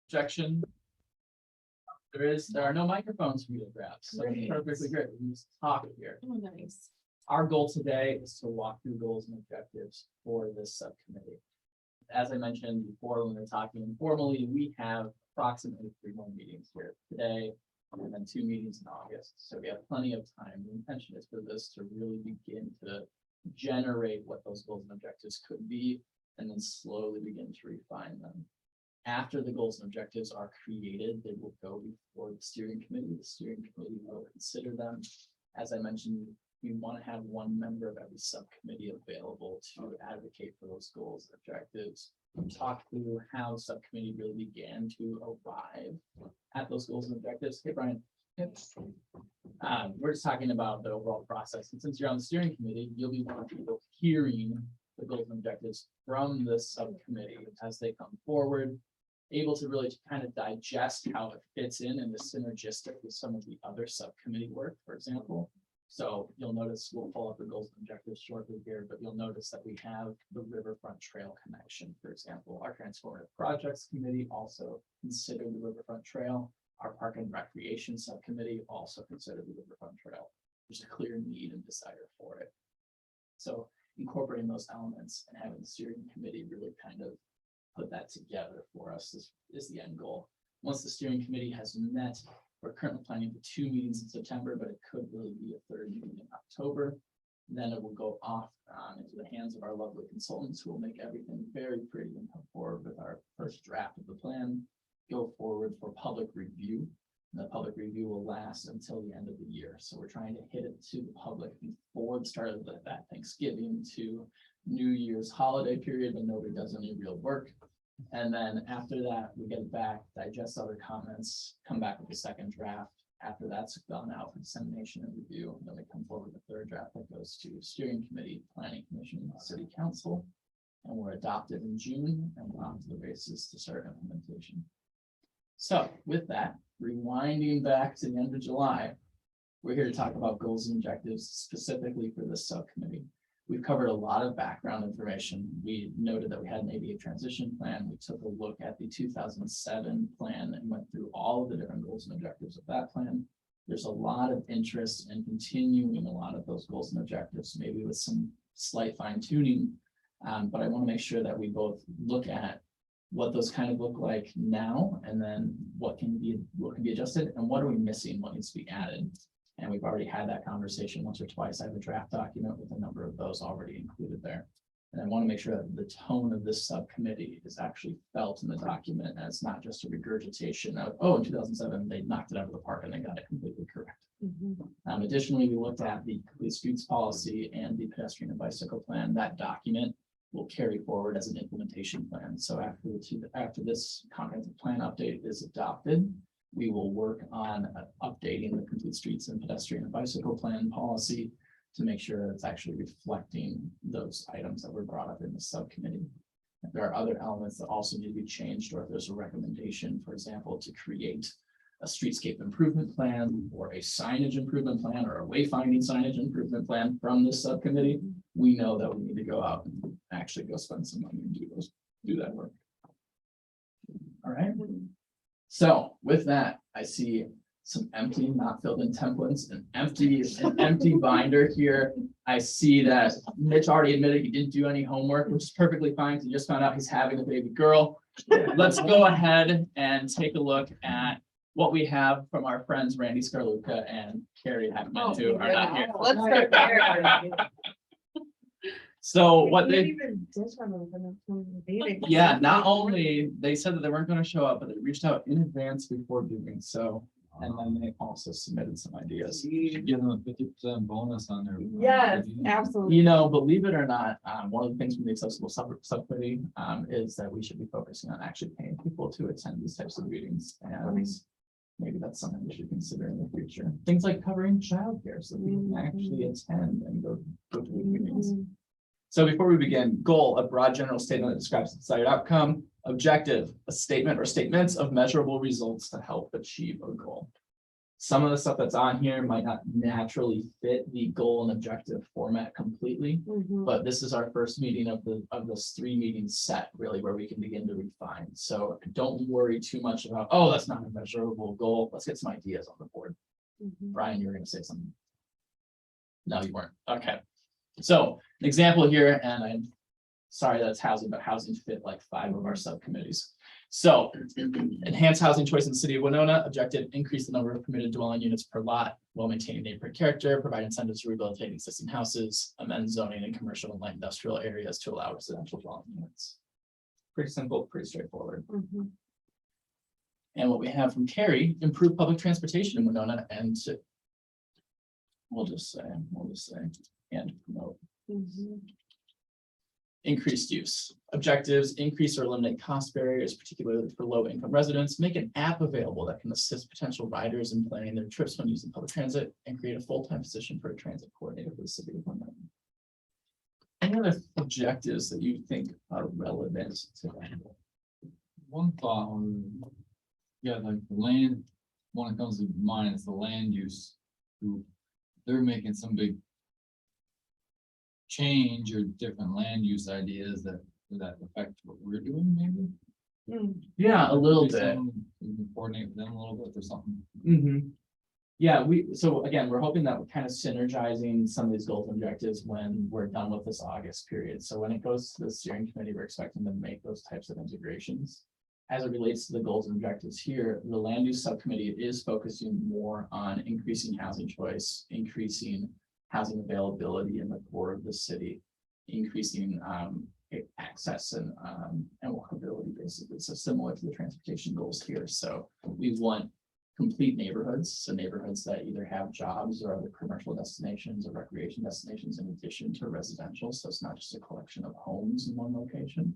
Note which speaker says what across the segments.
Speaker 1: Objection? There are no microphones for you to grab, so
Speaker 2: Great.
Speaker 1: perfectly great. We can just talk here.
Speaker 2: Oh, nice.
Speaker 1: Our goal today is to walk through goals and objectives for this subcommittee. As I mentioned before, when we were talking informally, we have approximately 3 more meetings here today, and then 2 meetings in August. So we have plenty of time. The intention is for this to really begin to generate what those goals and objectives could be, and then slowly begin to refine them. After the goals and objectives are created, they will go before the steering committee. The steering committee will consider them. As I mentioned, we want to have 1 member of every subcommittee available to advocate for those goals and objectives. Talk through how the subcommittee really began to arrive at those goals and objectives. Hey, Brian. We're just talking about the overall process. And since you're on the steering committee, you'll be one of the people hearing the goals and objectives from the subcommittee as they come forward, able to really kind of digest how it fits in and is synergistic with some of the other subcommittee work, for example. So you'll notice, we'll pull up the goals and objectives shortly here, but you'll notice that we have the riverfront trail connection, for example. Our transformative projects committee also considered the riverfront trail. Our park and recreation subcommittee also considered the riverfront trail. There's a clear need and desire for it. So incorporating those elements and having the steering committee really kind of put that together for us is the end goal. Once the steering committee has met, we're currently planning for 2 meetings in September, but it could really be a 3rd meeting in October. Then it will go off into the hands of our lovely consultants who will make everything very pretty and come forward with our first draft of the plan, go forward for public review. And the public review will last until the end of the year. So we're trying to hit it to the public before the start of that Thanksgiving to New Year's holiday period when nobody does any real work. And then after that, we get it back, digest other comments, come back with a 2nd draft. After that's gone out for dissemination and review, and then we come forward with a 3rd draft that goes to steering committee, planning commission, city council, and we're adopted in June and we're on to the races to start implementation. So with that, rewinding back to the end of July, we're here to talk about goals and objectives specifically for this subcommittee. We've covered a lot of background information. We noted that we had an ADA transition plan. We took a look at the 2007 plan and went through all of the different goals and objectives of that plan. There's a lot of interest in continuing a lot of those goals and objectives, maybe with some slight fine tuning. But I want to make sure that we both look at what those kind of look like now, and then what can be adjusted, and what are we missing, what needs to be added. And we've already had that conversation once or twice. I have a draft document with a number of those already included there. And I want to make sure that the tone of this subcommittee is actually felt in the document, and it's not just a regurgitation of, oh, in 2007, they knocked it out of the park and they got it completely correct. Additionally, we looked at the complete streets policy and the pedestrian and bicycle plan. That document will carry forward as an implementation plan. So after this comprehensive plan update is adopted, we will work on updating the complete streets and pedestrian and bicycle plan policy to make sure that it's actually reflecting those items that were brought up in the subcommittee. If there are other elements that also need to be changed, or if there's a recommendation, for example, to create a streetscape improvement plan or a signage improvement plan or a wayfinding signage improvement plan from this subcommittee, we know that we need to go out and actually go spend some money and do that work. All right. So with that, I see some empty, not filled in templates, an empty binder here. I see that Mitch already admitted he didn't do any homework, which is perfectly fine because he just found out he's having a baby girl. Let's go ahead and take a look at what we have from our friends Randy Scarluca and Carrie Hackman, who are not here.
Speaker 2: Let's start there.
Speaker 1: So what they,
Speaker 2: Even did some of them from the meeting.
Speaker 1: yeah, not only they said that they weren't going to show up, but they reached out in advance before doing so. And then they also submitted some ideas.
Speaker 3: You should give them a 50% bonus on their.
Speaker 2: Yes, absolutely.
Speaker 1: You know, believe it or not, one of the things from the accessible subcommittee is that we should be focusing on actually paying people to attend these types of meetings. And maybe that's something we should consider in the future. Things like covering childcare so people can actually attend and go to the meetings. So before we begin, goal, a broad general statement that describes the desired outcome. Objective, a statement or statements of measurable results to help achieve a goal. Some of the stuff that's on here might not naturally fit the goal and objective format completely.
Speaker 2: Mhm.
Speaker 1: But this is our first meeting of this 3 meeting set, really, where we can begin to refine. So don't worry too much about, oh, that's not a measurable goal. Let's get some ideas on the board.
Speaker 2: Mhm.
Speaker 1: Brian, you were gonna say something. No, you weren't. Okay. So an example here, and I'm sorry that's housing, but housing fit like 5 of our subcommittees. So enhance housing choice in the city of Winona, objective, increase the number of permitted dwelling units per lot while maintaining neighborhood character, provide incentives to rehabilitate existing houses, amend zoning in commercial and light industrial areas to allow residential dwelling units. Pretty simple, pretty straightforward.
Speaker 2: Mhm.
Speaker 1: And what we have from Terry, improve public transportation in Winona and we'll just say, and promote.
Speaker 2: Mhm.
Speaker 1: Increased use. Objectives, increase or eliminate cost barriers, particularly for low income residents, make an app available that can assist potential riders in planning their trips when using public transit, and create a full-time position for a transit coordinator for the city of Winona. Any other objectives that you think are relevant to that?
Speaker 3: One thought on, yeah, like the land, one that comes to mind is the land use group. They're making some big change or different land use ideas that affect what we're doing, maybe.
Speaker 2: Mm.
Speaker 1: Yeah, a little
Speaker 3: Maybe
Speaker 1: bit.
Speaker 3: we can coordinate with them a little bit or something.
Speaker 1: Yeah, so again, we're hoping that we're kind of synergizing some of these goals and objectives when we're done with this August period. So when it goes to the steering committee, we're expecting them to make those types of integrations. As it relates to the goals and objectives here, the land use subcommittee is focusing more on increasing housing choice, increasing housing availability in the core of the city, increasing access and walkability, basically. So similar to the transportation goals here. So we want complete neighborhoods, so neighborhoods that either have jobs or other commercial destinations or recreation destinations in addition to residential. So it's not just a collection of homes in one location.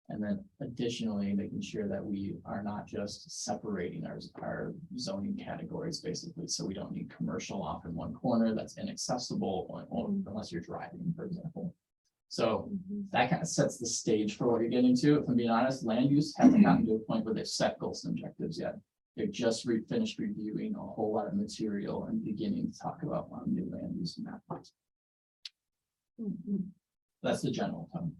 Speaker 1: And then additionally, making sure that we are not just separating our zoning categories, basically. So we don't need commercial off in one corner that's inaccessible unless you're driving, for example. So
Speaker 2: Mhm.
Speaker 1: that kind of sets the stage for what you're getting to. If I'm being honest, land use hasn't gotten to a point where they've set goals and objectives yet. They've just finished reviewing a whole lot of material and beginning to talk about new land use and that.
Speaker 2: Mhm.
Speaker 1: That's the general tone.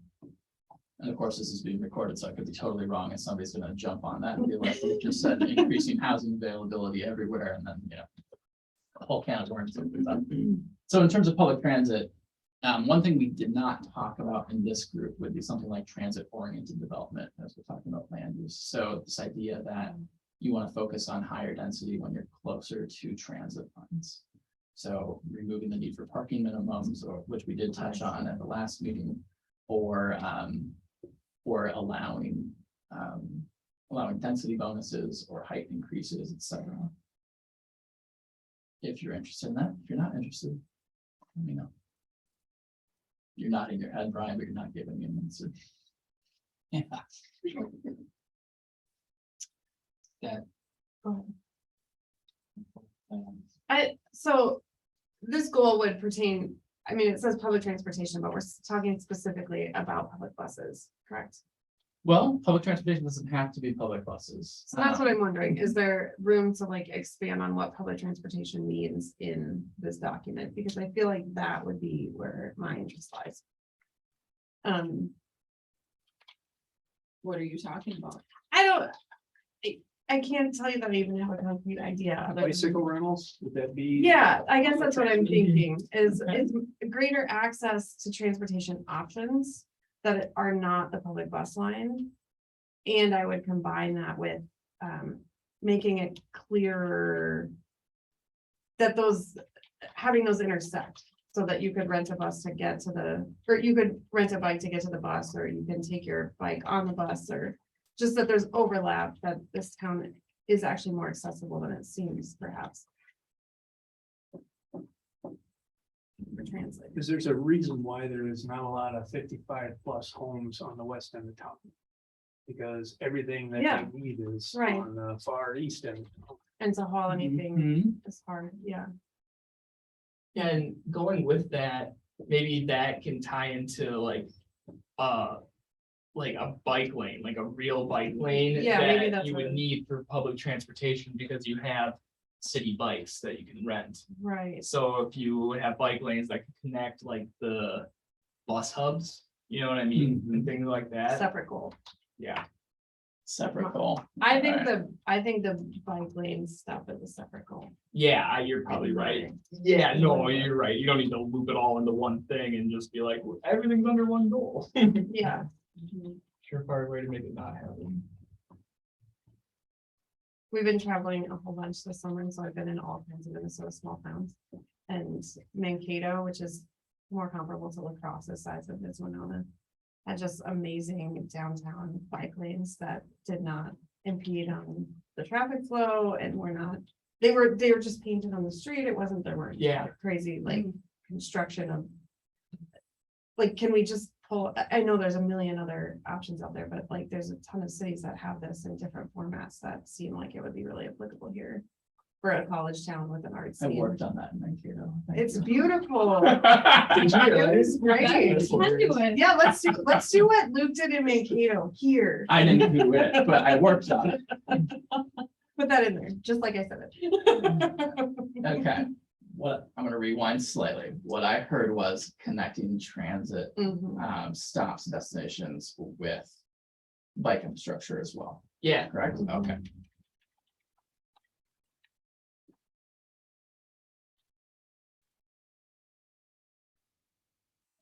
Speaker 1: And of course, this is being recorded, so I could be totally wrong, and somebody's gonna jump on that and be like, we just said increasing housing availability everywhere, and then, a whole can of worms. So in terms of public transit, one thing we did not talk about in this group would be something like transit-oriented development, as we're talking about land use. So this idea that you want to focus on higher density when you're closer to transit lines. So removing the need for parking minimums, or which we did touch on at the last meeting, or allowing density bonuses or height increases, etc. If you're interested in that, if you're not interested, let me know. You're nodding your head, Brian, but you're not giving me an answer. Yeah. That.
Speaker 2: Go ahead. So this goal would pertain, I mean, it says public transportation, but we're talking specifically about public buses, correct?
Speaker 1: Well, public transportation doesn't have to be public buses.
Speaker 2: So that's what I'm wondering. Is there room to like expand on what public transportation means in this document? Because I feel like that would be where my interest lies.
Speaker 4: What are you talking about?
Speaker 2: I can't tell you that I even have a concrete idea. other than-
Speaker 5: Bicycle rentals, would that be?
Speaker 2: Yeah, I guess that's what I'm thinking, is greater access to transportation options that are not the public bus line. And I would combine that with making it clearer that having those intersect, so that you could rent a bus to get to or you could rent a bike to get to the bus, or you can take your bike on the bus, or just that there's overlap, that this town is actually more accessible than it seems, perhaps. For transit.
Speaker 5: Because there's a reason why there is not a lot of 55+ homes on the west end of town. Because everything that
Speaker 2: Yeah.
Speaker 5: they need is
Speaker 2: Right.
Speaker 5: on the far east end.
Speaker 2: And to haul anything
Speaker 1: Mhm.
Speaker 2: is hard, yeah.
Speaker 6: And going with that, maybe that can tie into like a bike lane, like a real bike lane.
Speaker 2: Yeah, maybe
Speaker 6: that
Speaker 2: that's
Speaker 6: you
Speaker 2: what
Speaker 6: would
Speaker 2: it-
Speaker 6: need for public transportation, because you have city bikes that you can rent.
Speaker 2: Right.
Speaker 6: So if you have bike lanes that can connect like the bus hubs, you know what I mean, and things like that,
Speaker 2: Separate goal.
Speaker 6: yeah.
Speaker 1: Separate goal.
Speaker 2: I think
Speaker 1: Alright.
Speaker 2: the bike lane stuff is a separate goal.
Speaker 6: Yeah, you're probably right. Yeah, no, you're right. You don't need to loop it all into one thing and just be like, everything's under one goal.
Speaker 2: Yeah.
Speaker 6: Surefire way to make it not happen.
Speaker 2: We've been traveling a whole bunch this summer, and so I've been in all kinds of Minnesota small towns. And Mankato, which is more comparable to La Crosse size of this Winona, had just amazing downtown bike lanes that did not impede on the traffic flow and were not, they were just painted on the street. It wasn't, there weren't
Speaker 6: Yeah.
Speaker 2: crazy like construction of. Like, can we just pull, I know there's a million other options out there, but like, there's a ton of cities that have this in different formats that seem like it would be really applicable here. For a college town with an art
Speaker 1: I
Speaker 2: scene.
Speaker 1: worked on that in Mankato. Thank
Speaker 2: It's
Speaker 1: you.
Speaker 2: beautiful.
Speaker 6: Did you
Speaker 2: It
Speaker 6: really?
Speaker 2: was great.
Speaker 4: Can do it.
Speaker 2: Yeah, let's do what Luke did in Mankato here.
Speaker 1: I didn't do it, but I worked on it.
Speaker 2: Put that in there, just like I said it.
Speaker 1: Okay, what, I'm gonna rewind slightly. What I heard was connecting transit
Speaker 2: Mhm.
Speaker 1: stops, destinations with bike infrastructure as well,
Speaker 6: Yeah,
Speaker 1: correct? Okay.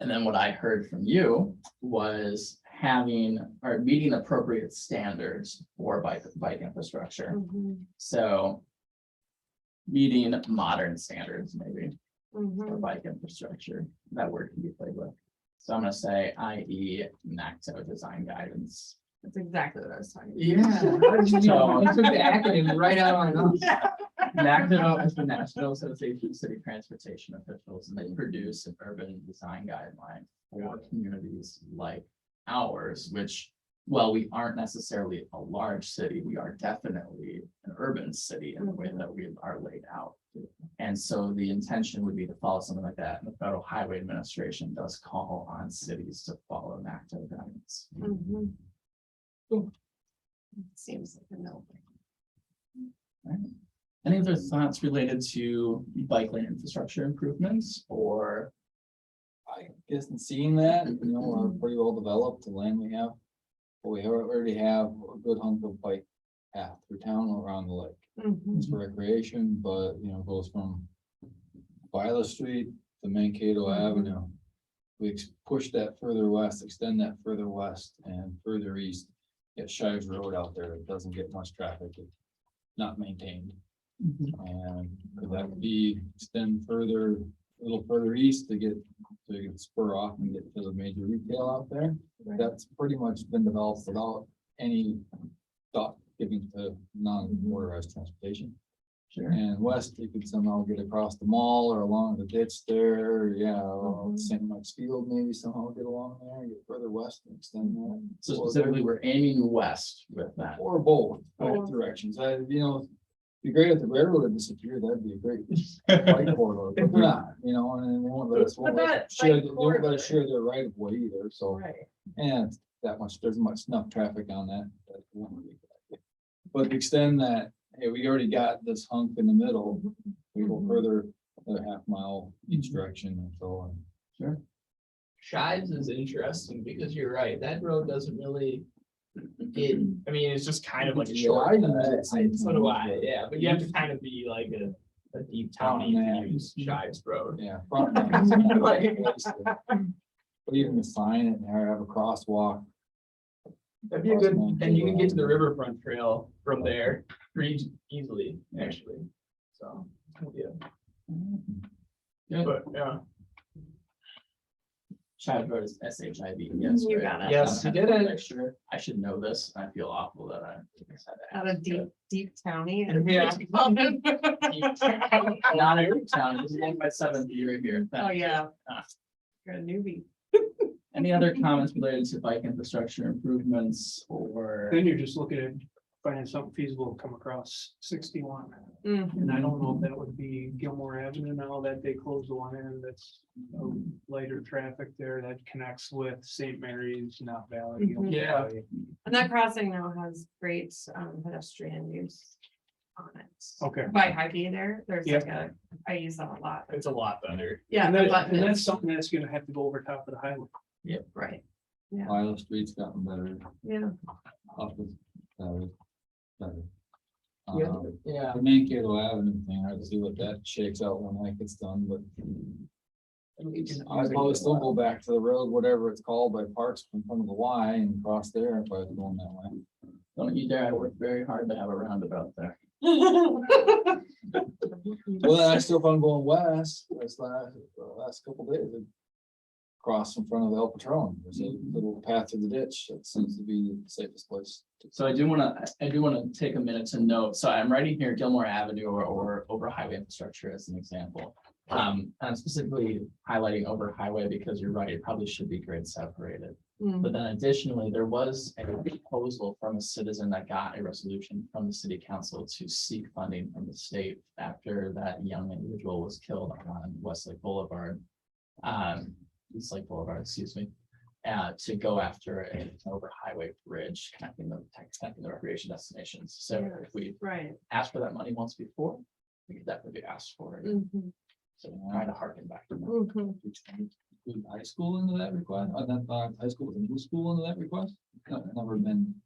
Speaker 1: And then what I heard from you was having or meeting appropriate standards for bike infrastructure.
Speaker 2: Mhm.
Speaker 1: So meeting modern standards maybe for
Speaker 2: Mhm.
Speaker 1: bike infrastructure, that word can be played with. So I'm gonna say i.e. NACTO design guidance.
Speaker 2: That's exactly what I was talking about.
Speaker 6: yeah. You took the acronym right out of my mouth.
Speaker 1: NACTO is the National Association of City Transportation Officials, and they produce an urban design guideline for communities like ours, which, well, we aren't necessarily a large city, we are definitely an urban city in the way that we are laid out. And so the intention would be to follow something like that, and the Federal Highway Administration does call on cities to follow NACTO guidance.
Speaker 2: Mhm. Seems like a no.
Speaker 1: Right. Any other thoughts related to bike lane infrastructure improvements or?
Speaker 3: I guess in seeing that, you know, we're pretty well developed, the land we have. But we already have a good hunk of bike path through town around the lake. It's
Speaker 2: Mhm.
Speaker 3: for recreation, but you know, goes from Viola Street to Mankato Avenue. We push that further west, extend that further west and further east. Get Shives Road out there, it doesn't get much traffic, it's not maintained. And could that be extend further, a little further east to get spur off and get to the major retail out there?
Speaker 2: Right.
Speaker 3: That's pretty much been developed without any thought given to non-motorized transportation.
Speaker 1: Sure.
Speaker 3: And west, you could somehow get across the mall or along the ditch there, St. Mike's Field, maybe somehow get along there, get further west and extend that.
Speaker 1: So specifically, we're aiming west with that.
Speaker 3: Or both
Speaker 2: Both.
Speaker 3: directions, you know, be great if the railroad had disappeared, that'd be a great bike corridor, but they're not, you know, and they won't let us,
Speaker 2: But that
Speaker 3: share,
Speaker 2: bike
Speaker 3: they won't let
Speaker 2: corridor-
Speaker 3: us share their right of way either, so.
Speaker 2: Right.
Speaker 3: And that much, there's enough traffic on that. That won't be a good idea. But to extend that, hey, we already got this hunk in the middle, we go further, a half mile each direction and so on.
Speaker 1: Sure.
Speaker 6: Shives is interesting because you're right, that road doesn't really get, I mean, it's just kind of like a
Speaker 3: Yeah,
Speaker 6: short.
Speaker 3: I use it sometimes,
Speaker 6: So do I,
Speaker 3: but-
Speaker 6: yeah, but you have to kind of be like a deep towny to use Shives Road.
Speaker 3: Yeah. front end is not a good place to- But even to sign it and have a crosswalk,
Speaker 6: That'd be a good, and you can get to the riverfront trail from there pretty easily, actually, so. Yeah,
Speaker 1: Good.
Speaker 6: but, yeah,
Speaker 1: Shive Road is SHIV, yes.
Speaker 2: You
Speaker 1: right?
Speaker 2: got it.
Speaker 6: Yes, you did it.
Speaker 1: Sure, I should know this. I feel awful that I said that.
Speaker 2: Out of deep towny.
Speaker 6: Yeah.
Speaker 1: Not every town, this is only my 7th year here.
Speaker 2: Oh, yeah.
Speaker 1: Ah.
Speaker 2: You're a newbie.
Speaker 1: Any other comments related to bike infrastructure improvements or?
Speaker 5: Then you're just looking at finding something feasible to come across 61.
Speaker 2: Mhm.
Speaker 5: And I don't know if that would be Gilmore Avenue now that they closed the one end that's lighter traffic there that connects with St. Mary's, not Valley.
Speaker 2: Mhm.
Speaker 6: Yeah.
Speaker 2: And that crossing now has great pedestrian use. on it.
Speaker 5: Okay.
Speaker 2: By Hy-Vee there's
Speaker 5: Yeah.
Speaker 2: like I use that a lot.
Speaker 6: It's a lot better.
Speaker 2: Yeah,
Speaker 5: And
Speaker 2: the
Speaker 5: that-
Speaker 2: button
Speaker 5: and
Speaker 2: is-
Speaker 5: that's something that's gonna have to go over top of the highway.
Speaker 2: right, Yeah.
Speaker 3: Violet Street's gotten better,
Speaker 2: yeah.
Speaker 3: up is better. Better.
Speaker 1: Yeah,
Speaker 3: Um,
Speaker 1: yeah.
Speaker 3: The Mankato Avenue thing, I'd see what that shakes out when that gets done, but I'll probably still go back to the road, whatever it's called, by Parks in front of the Y and cross there if I was going that way.
Speaker 1: Don't you dare, I worked very hard to have a roundabout there.
Speaker 3: Well, I still found going west, that's last couple days. I crossed in front of the El Patron, there's a little path through the ditch, that seems to be the safest place.
Speaker 1: So I do wanna take a minute to note, so I'm writing here Gilmore Avenue or over highway infrastructure as an example. And I'm specifically highlighting over highway because you're right, it probably should be grade separated. But then additionally, there was a proposal from a citizen that got a resolution from the city council to seek funding from the state after that young individual was killed on Westlake Boulevard. Eastlake Boulevard, excuse me, to go after an over highway bridge connecting the recreation destinations. So
Speaker 2: Yeah.
Speaker 1: if we
Speaker 2: Right.
Speaker 1: asked for that money once before, we could definitely be asked for it.
Speaker 2: Mhm,
Speaker 1: So trying to harken back to that.
Speaker 2: mhm.
Speaker 3: Include high school into that request, high school, and middle school into that request? No, never been.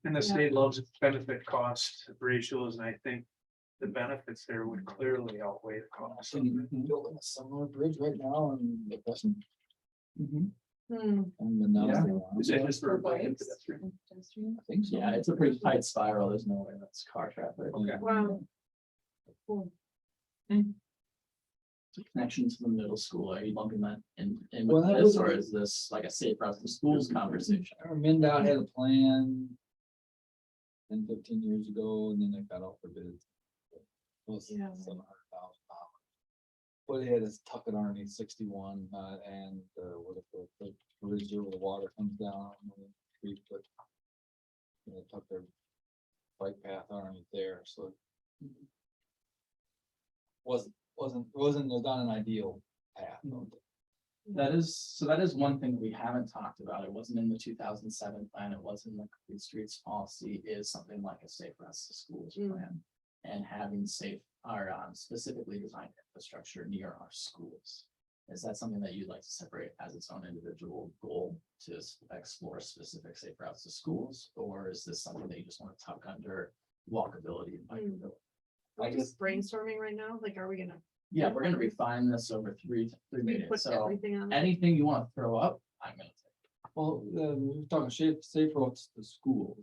Speaker 5: And the
Speaker 2: Yeah.
Speaker 5: state loves benefit cost ratios, and I think the benefits there would clearly outweigh the cost.
Speaker 3: Building a similar bridge right now and it doesn't.
Speaker 2: Hmm.
Speaker 3: haven't been done
Speaker 1: Yeah.
Speaker 3: in a while.
Speaker 5: Is that just for like
Speaker 4: Bikes?
Speaker 5: pedestrian?
Speaker 3: I think so.
Speaker 1: Yeah, it's a pretty tight spiral. There's no way that's car traffic.
Speaker 5: Okay.
Speaker 2: Wow. Cool.
Speaker 1: The connection to the middle school, are you lumping that in
Speaker 3: Well,
Speaker 1: with
Speaker 3: that
Speaker 1: this,
Speaker 3: was-
Speaker 1: or is this like a safe route to schools conversation?
Speaker 3: MinDOT had a plan 10, 15 years ago, and then they got out for bid. It was
Speaker 2: Yeah.
Speaker 3: $700,000. But they had to tuck it underneath 61, and what if the bridge over the water comes down on the creek, but they tuck their bike path underneath there, so. Wasn't not an ideal path.
Speaker 1: That is one thing we haven't talked about. It wasn't in the 2007 plan. It wasn't in the complete streets policy, is something like a safe routes to schools
Speaker 2: Mm.
Speaker 1: plan. And having safe or specifically designed infrastructure near our schools. Is that something that you'd like to separate as its own individual goal to explore specific safe routes to schools? Or is this something that you just want to tuck under walkability and bikeability?
Speaker 2: We're just brainstorming right now, like, are we gonna
Speaker 1: Yeah, we're gonna refine this over three
Speaker 2: we
Speaker 1: meetings,
Speaker 2: put
Speaker 1: so
Speaker 2: everything on?
Speaker 1: anything you want to throw up, I'm gonna take.
Speaker 3: Well, we're talking safe routes to schools.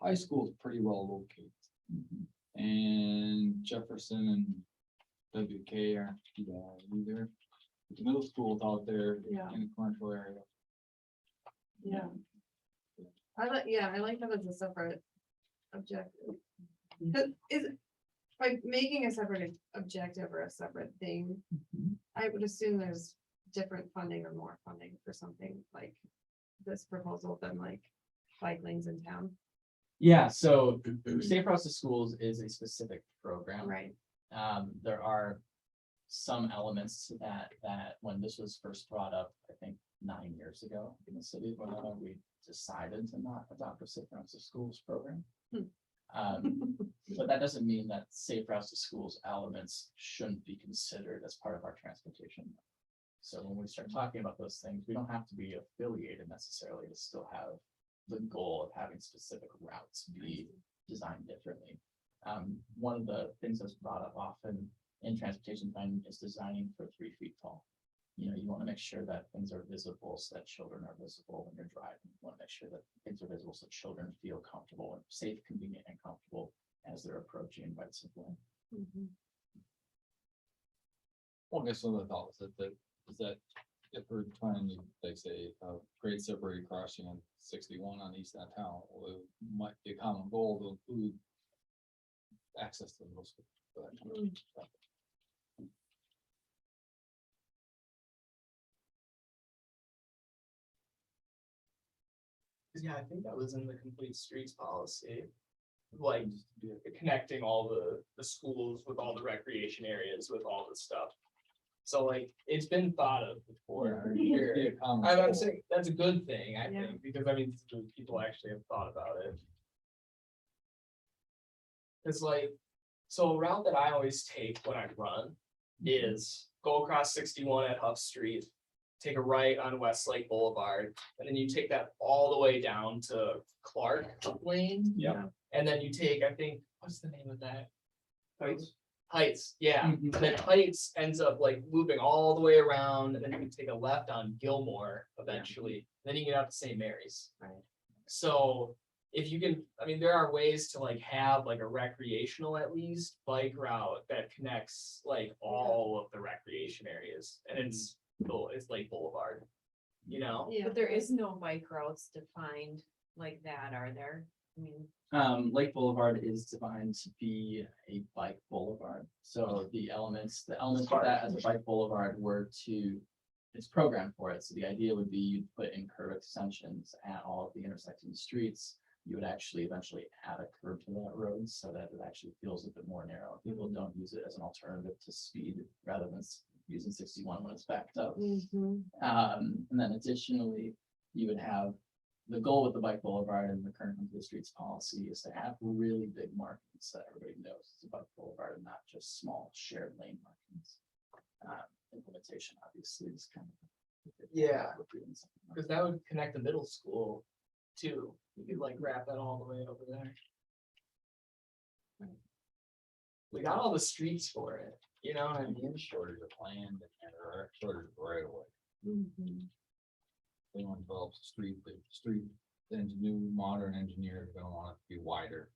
Speaker 3: High school is pretty well located. And Jefferson and WK aren't too bad either. The middle school's out there
Speaker 2: Yeah.
Speaker 3: in the commercial area.
Speaker 2: Yeah. I like that as a separate objective. 'Cause by making a separate objective or a separate thing, I would assume there's different funding or more funding for something like this proposal than like bike lanes in town,
Speaker 1: Yeah, so Safe Routes to Schools is a specific program.
Speaker 2: right?
Speaker 1: There are some elements to that when this was first brought up, I think 9 years ago in the city, when we decided to not adopt a Safe Routes to Schools program. But that doesn't mean that Safe Routes to Schools elements shouldn't be considered as part of our transportation. So when we start talking about those things, we don't have to be affiliated necessarily to still have the goal of having specific routes be designed differently. One of the things that's brought up often in transportation planning is designing for 3 feet tall. You know, you want to make sure that things are visible so that children are visible when you're driving. You want to make sure that things are visible so children feel comfortable and safe, convenient, and comfortable as they're approaching bicycling.
Speaker 2: Mhm.
Speaker 3: Well, I guess one of the thoughts is that if we're trying to, like, say, grade separated crossing on 61 on east end of town, well, it might be a common goal to include access to the middle school. for that kind of stuff.
Speaker 6: Yeah, I think that was in the complete streets policy. Like connecting all the schools with all the recreation areas with all the stuff. So like, it's been thought of before. for
Speaker 3: Yeah,
Speaker 6: sure.
Speaker 3: it'd be a common
Speaker 6: I'm
Speaker 3: goal.
Speaker 6: saying that's a good thing, I
Speaker 2: Yeah.
Speaker 6: think, because I mean, people actually have thought about it. Cause like, so a route that I always take when I run is go across 61 at Huff Street. Take a right on Westlake Boulevard, and then you take that all the way down to Clark Lane.
Speaker 1: Yep.
Speaker 6: And then you take, I think, what's the name of that?
Speaker 5: Heights.
Speaker 6: Heights, yeah,
Speaker 1: Mhm.
Speaker 6: and then Heights ends up like looping all the way around, and then you can take a left on Gilmore eventually, then you get out to St. Mary's.
Speaker 2: Right.
Speaker 6: So if you can, I mean, there are ways to like have like a recreational at least bike route that connects like all of the recreation areas, and it's Lake Boulevard. You know,
Speaker 2: Yeah.
Speaker 4: But there is no bike routes defined like that, are there? I mean,
Speaker 1: Lake Boulevard is defined to be a bike boulevard, so the elements of that as a bike boulevard were to. It's programmed for it, so the idea would be you'd put in curb extensions at all of the intersecting streets. You would actually eventually add a curb to that road so that it actually feels a bit more narrow. People don't use it as an alternative to speed rather than using 61 when it's backed up.
Speaker 2: Mhm.
Speaker 1: And then additionally, you would have, the goal with the bike boulevard and the current Complete Streets policy is to have really big markings that everybody knows it's a bike boulevard and not just small shared lane markings. Implementation obviously is kind of.
Speaker 6: Yeah. because that would connect the middle school too. You could like wrap that all the way over there. We got all the streets for it, you know what I mean?
Speaker 3: Shortage of land or shortage of right away.
Speaker 2: Mhm.
Speaker 3: Anyone develops a street, the new modern engineer is gonna want it to be wider.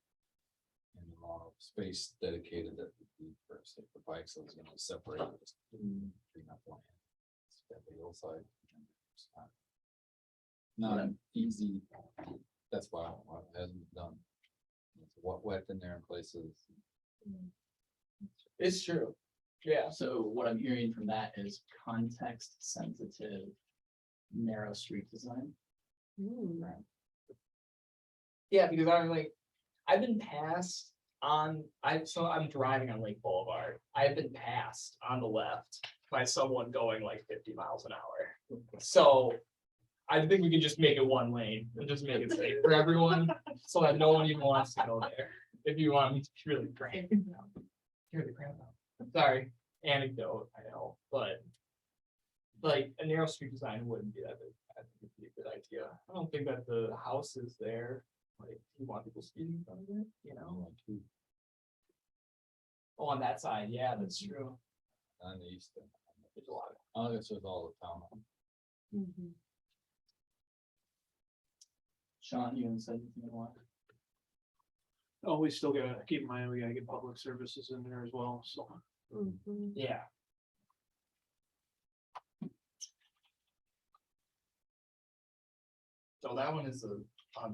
Speaker 3: And the amount of space dedicated that would be for say for bikes, so it's gonna separate. Just bring up land. It's got the hillside. It's not easy, that's why it hasn't been done. It's wet in there in places.
Speaker 6: It's true. Yeah,
Speaker 1: So what I'm hearing from that is context sensitive, narrow street design.
Speaker 2: Mm.
Speaker 6: yeah, because I'm like, I've been passed on, I'm driving on Lake Boulevard. I've been passed on the left by someone going like 50 miles an hour. So I think we can just make it one lane and just make it safe for everyone, so that no one even wants to go there. If you want me to be really frank. Hear the crowd now. Sorry, anecdote, I know, but like a narrow street design wouldn't be that big. I think it'd be a good idea. I don't think that the house is there, like, you want people speeding in front of it, you know? Oh, on that side, yeah, that's true.
Speaker 3: On the east end.
Speaker 6: There's a lot of.
Speaker 3: I guess with all the town.
Speaker 2: Mhm.
Speaker 1: Sean, you haven't said anything in a while.
Speaker 5: Oh, we still gotta keep in mind, we gotta get public services in there as well, so.
Speaker 2: Mhm.
Speaker 6: Yeah. So that one is on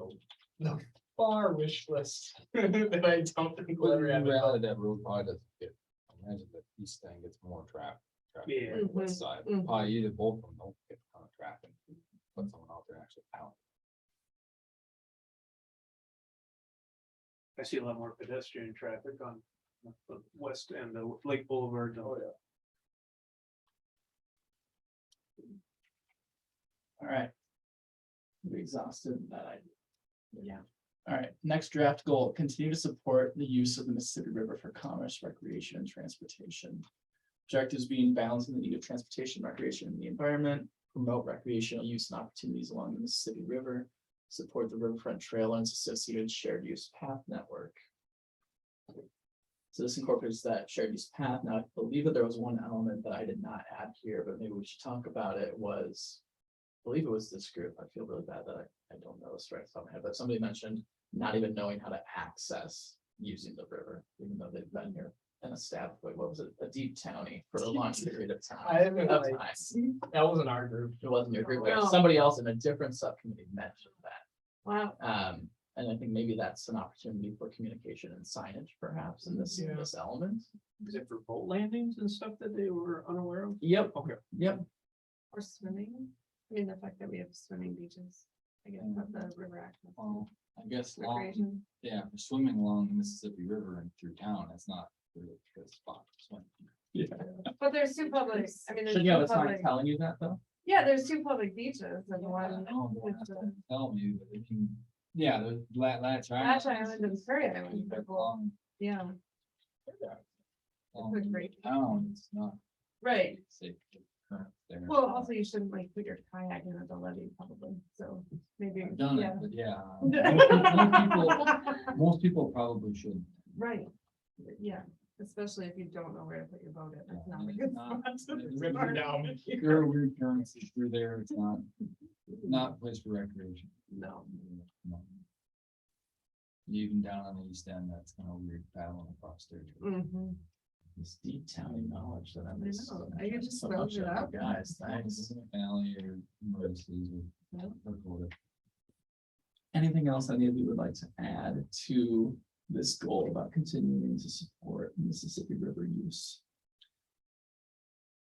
Speaker 6: the far wish list that I don't think we'll ever have.
Speaker 3: Rather that road probably doesn't get, imagine the east end gets more traffic.
Speaker 5: Yeah.
Speaker 3: on the West side,
Speaker 2: Mhm.
Speaker 3: probably either both of them don't get a ton of traffic, put someone out there actually out.
Speaker 5: I see a lot more pedestrian traffic on the west end of Lake Boulevard.
Speaker 6: Oh, yeah.
Speaker 1: All right. We exhausted that idea.
Speaker 2: Yeah.
Speaker 1: All right, next draft goal, continue to support the use of the Mississippi River for commerce, recreation, and transportation. Objectives being balancing the need of transportation, recreation, and the environment, promote recreational use and opportunities along the Mississippi River, support the riverfront trail and its associated shared use path network. So this incorporates that shared use path. Now, I believe that there was one element that I did not add here, but maybe we should talk about it, was, I believe it was this group. I feel really bad that I don't know this right off the top of my head, but somebody mentioned not even knowing how to access using the river, even though they've been here and established, what was it, a deep townie for a long period of time.
Speaker 6: I haven't
Speaker 1: Of
Speaker 6: like,
Speaker 1: time.
Speaker 6: that wasn't our group.
Speaker 1: It wasn't your group, but
Speaker 2: No.
Speaker 1: somebody else in a different subcommittee mentioned that.
Speaker 2: Wow.
Speaker 1: And I think maybe that's an opportunity for communication and signage perhaps in this,
Speaker 5: Yeah.
Speaker 1: this element.
Speaker 5: Is it for boat landings and stuff that they were unaware of?
Speaker 1: Yep,
Speaker 5: Okay.
Speaker 1: yep.
Speaker 2: Or swimming. I mean, the fact that we have swimming beaches, I guess, of the river access.
Speaker 3: Well, I guess long,
Speaker 2: Recreation.
Speaker 3: yeah, for swimming along the Mississippi River and through town, that's not really a good spot to swim.
Speaker 2: But there's two public, I mean, there's
Speaker 1: Should you have
Speaker 2: two
Speaker 1: a sign
Speaker 2: public,
Speaker 1: telling you that though?
Speaker 2: yeah, there's two public beaches and one.
Speaker 3: Oh,
Speaker 2: with the-
Speaker 3: tell me, but I mean, Yeah, the Latch
Speaker 2: Latch Island and Prairie Island,
Speaker 3: They're
Speaker 2: are both-
Speaker 3: long,
Speaker 2: yeah,
Speaker 3: long
Speaker 2: Good break.
Speaker 3: town, it's not
Speaker 2: right.
Speaker 3: safe to current there.
Speaker 2: Well, also you shouldn't like put your kayak in at the levee probably, so maybe,
Speaker 3: I've done
Speaker 2: yeah.
Speaker 3: it, but yeah. Most people probably should.
Speaker 2: Right, yeah, especially if you don't know where to put your boat in, it's not a
Speaker 3: It's
Speaker 2: good
Speaker 3: not-
Speaker 2: spot to
Speaker 3: it's
Speaker 6: River
Speaker 2: start.
Speaker 6: down.
Speaker 3: There are weird currencies through there, it's not a place for recreation.
Speaker 2: No,
Speaker 3: No. Even down on the east end, that's kind of weird paddling across there.
Speaker 2: mhm.
Speaker 1: This deep town knowledge that I'm.
Speaker 2: I
Speaker 1: just-
Speaker 2: know. I could just
Speaker 1: so
Speaker 2: spell
Speaker 1: much
Speaker 2: it
Speaker 1: of,
Speaker 2: out.
Speaker 1: Guys, thanks.
Speaker 3: Valley or Maurice's
Speaker 2: Yeah.
Speaker 3: or.
Speaker 1: Anything else any of you would like to add to this goal about continuing to support Mississippi River use?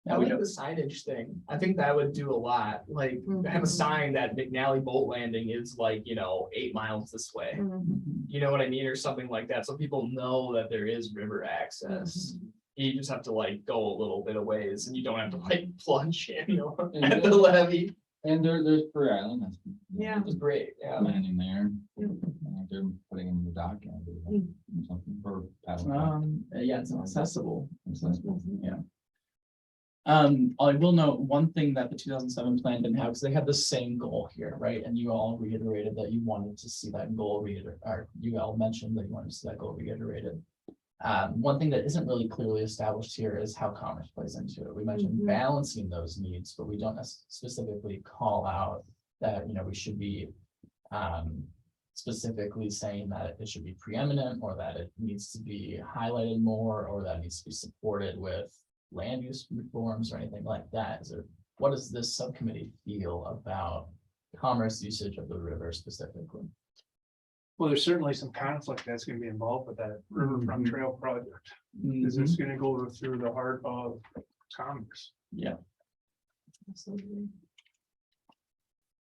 Speaker 6: I like the signage thing. I think that would do a lot, like have a
Speaker 2: Mhm.
Speaker 6: sign that McNally Boat Landing is like, 8 miles this way.
Speaker 2: Mhm.
Speaker 6: You know what I mean, or something like that, so people know that there is river access. You just have to like go a little bit of ways and you don't have to like plunge in, at the levee.
Speaker 3: And there's Prairie Island, that's.
Speaker 2: Yeah.
Speaker 6: It's great, yeah.
Speaker 3: Landing there.
Speaker 2: Mhm.
Speaker 3: They're putting in the dock and something for paddling.
Speaker 1: Yeah, it's accessible,
Speaker 2: Mhm.
Speaker 1: yeah. I will note one thing that the 2007 plan didn't have, because they had the same goal here, right? And you all reiterated that you wanted to see that goal or you all mentioned that you wanted to see that goal reiterated. One thing that isn't really clearly established here is how commerce plays into it. We mentioned
Speaker 2: Mhm.
Speaker 1: balancing those needs, but we don't specifically call out that, we should be specifically saying that it should be preeminent, or that it needs to be highlighted more, or that it needs to be supported with land use reforms or anything like that. What does this subcommittee feel about commerce usage of the river specifically?
Speaker 5: Well, there's certainly some conflict that's gonna be involved with that Riverfront
Speaker 1: Mhm.
Speaker 5: Trail project, because it's gonna go through the heart of commerce.
Speaker 1: Yeah,
Speaker 2: Absolutely.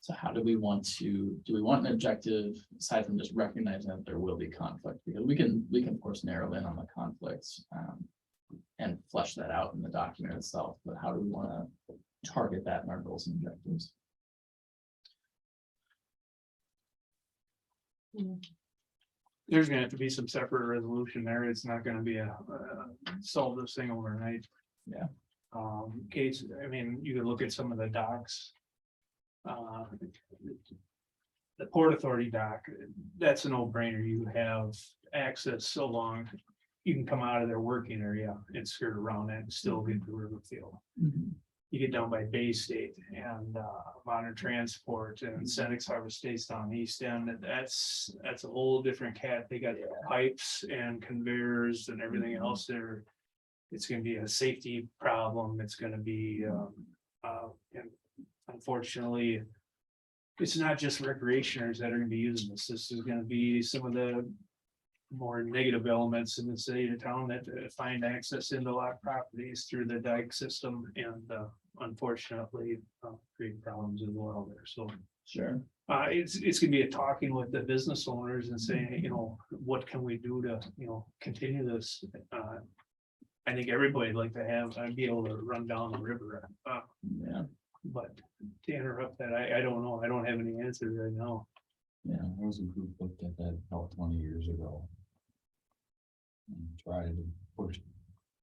Speaker 1: so how do we want an objective aside from just recognizing that there will be conflict? Because we can of course narrow in on the conflicts and flesh that out in the document itself, but how do we want to target that in our goals and objectives?
Speaker 5: There's gonna have to be some separate resolution there. It's not gonna be solve this thing overnight.
Speaker 1: Yeah.
Speaker 5: Case, I mean, you could look at some of the docks. The Port Authority dock, that's a no-brainer. You have access so long. You can come out of their working area and skirt around it and still get to Riverfield. You get down by Bay State and Modern Transport and Senex Harbor State's down the east end, that's a whole different cat. They got pipes and conveyors and everything else there. It's gonna be a safety problem, it's gonna be, and unfortunately, it's not just recreationers that are gonna be using this. This is gonna be some of the more negative elements in the city of town that find access into a lot of properties through the dike system and unfortunately create problems as well there. So
Speaker 1: Sure.
Speaker 5: it's gonna be a talking with the business owners and saying, what can we do to, continue this? I think everybody'd like to have, be able to run down the river.
Speaker 1: Yeah,
Speaker 5: But to interrupt that, I don't know. I don't have any answers right now.
Speaker 3: Yeah, there was a group looked at that about 20 years ago. And tried to push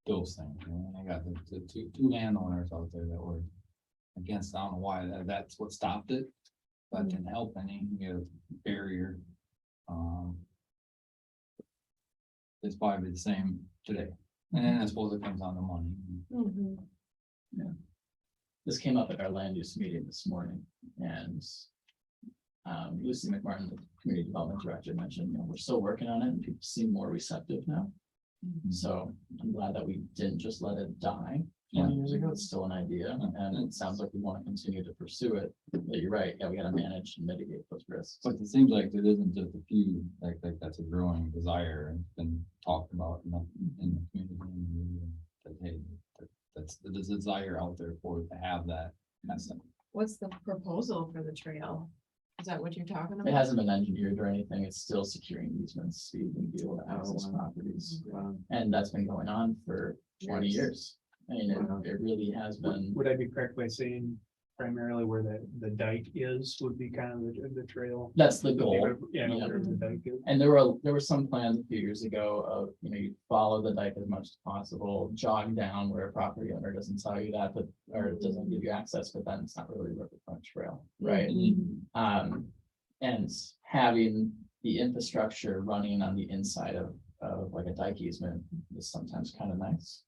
Speaker 3: those things, and I got the two landowners out there that were against, I don't know why, that's what stopped it. But didn't help any, you know, barrier. It's probably the same today, and I suppose it comes on to money.
Speaker 2: Mhm.
Speaker 1: this came up at our land use meeting this morning, and Lucy McMartin, the community development director, mentioned, we're still working on it and people seem more receptive now. So I'm glad that we didn't just let it die 20 years ago. It's still an idea, and it sounds like we want to continue to pursue it. But you're right, yeah, we gotta manage and mitigate those risks.
Speaker 3: But it seems like there isn't just a few, like that's a growing desire and been talked about in the community. That, hey, there's a desire out there for it to have that.
Speaker 4: What's the proposal for the trail? Is that what you're talking about?
Speaker 1: It hasn't been engineered or anything. It's still securing easements so you can be able to access
Speaker 4: wow.
Speaker 1: properties. And that's been going on for 20 years. I mean,
Speaker 2: Wow.
Speaker 1: it really has been.
Speaker 5: Would I be correct by saying primarily where the dike is, would be kind of the trail.
Speaker 1: That's the goal.
Speaker 5: Yeah,
Speaker 1: Yeah.
Speaker 5: where the dike is.
Speaker 1: And there were some plans a few years ago of, you follow the dike as much as possible, jog down where a property owner doesn't tell you that, but, or doesn't give you access, but then it's not really a riverfront trail, right? And having the infrastructure running on the inside of like a dike easement is sometimes kind of nice.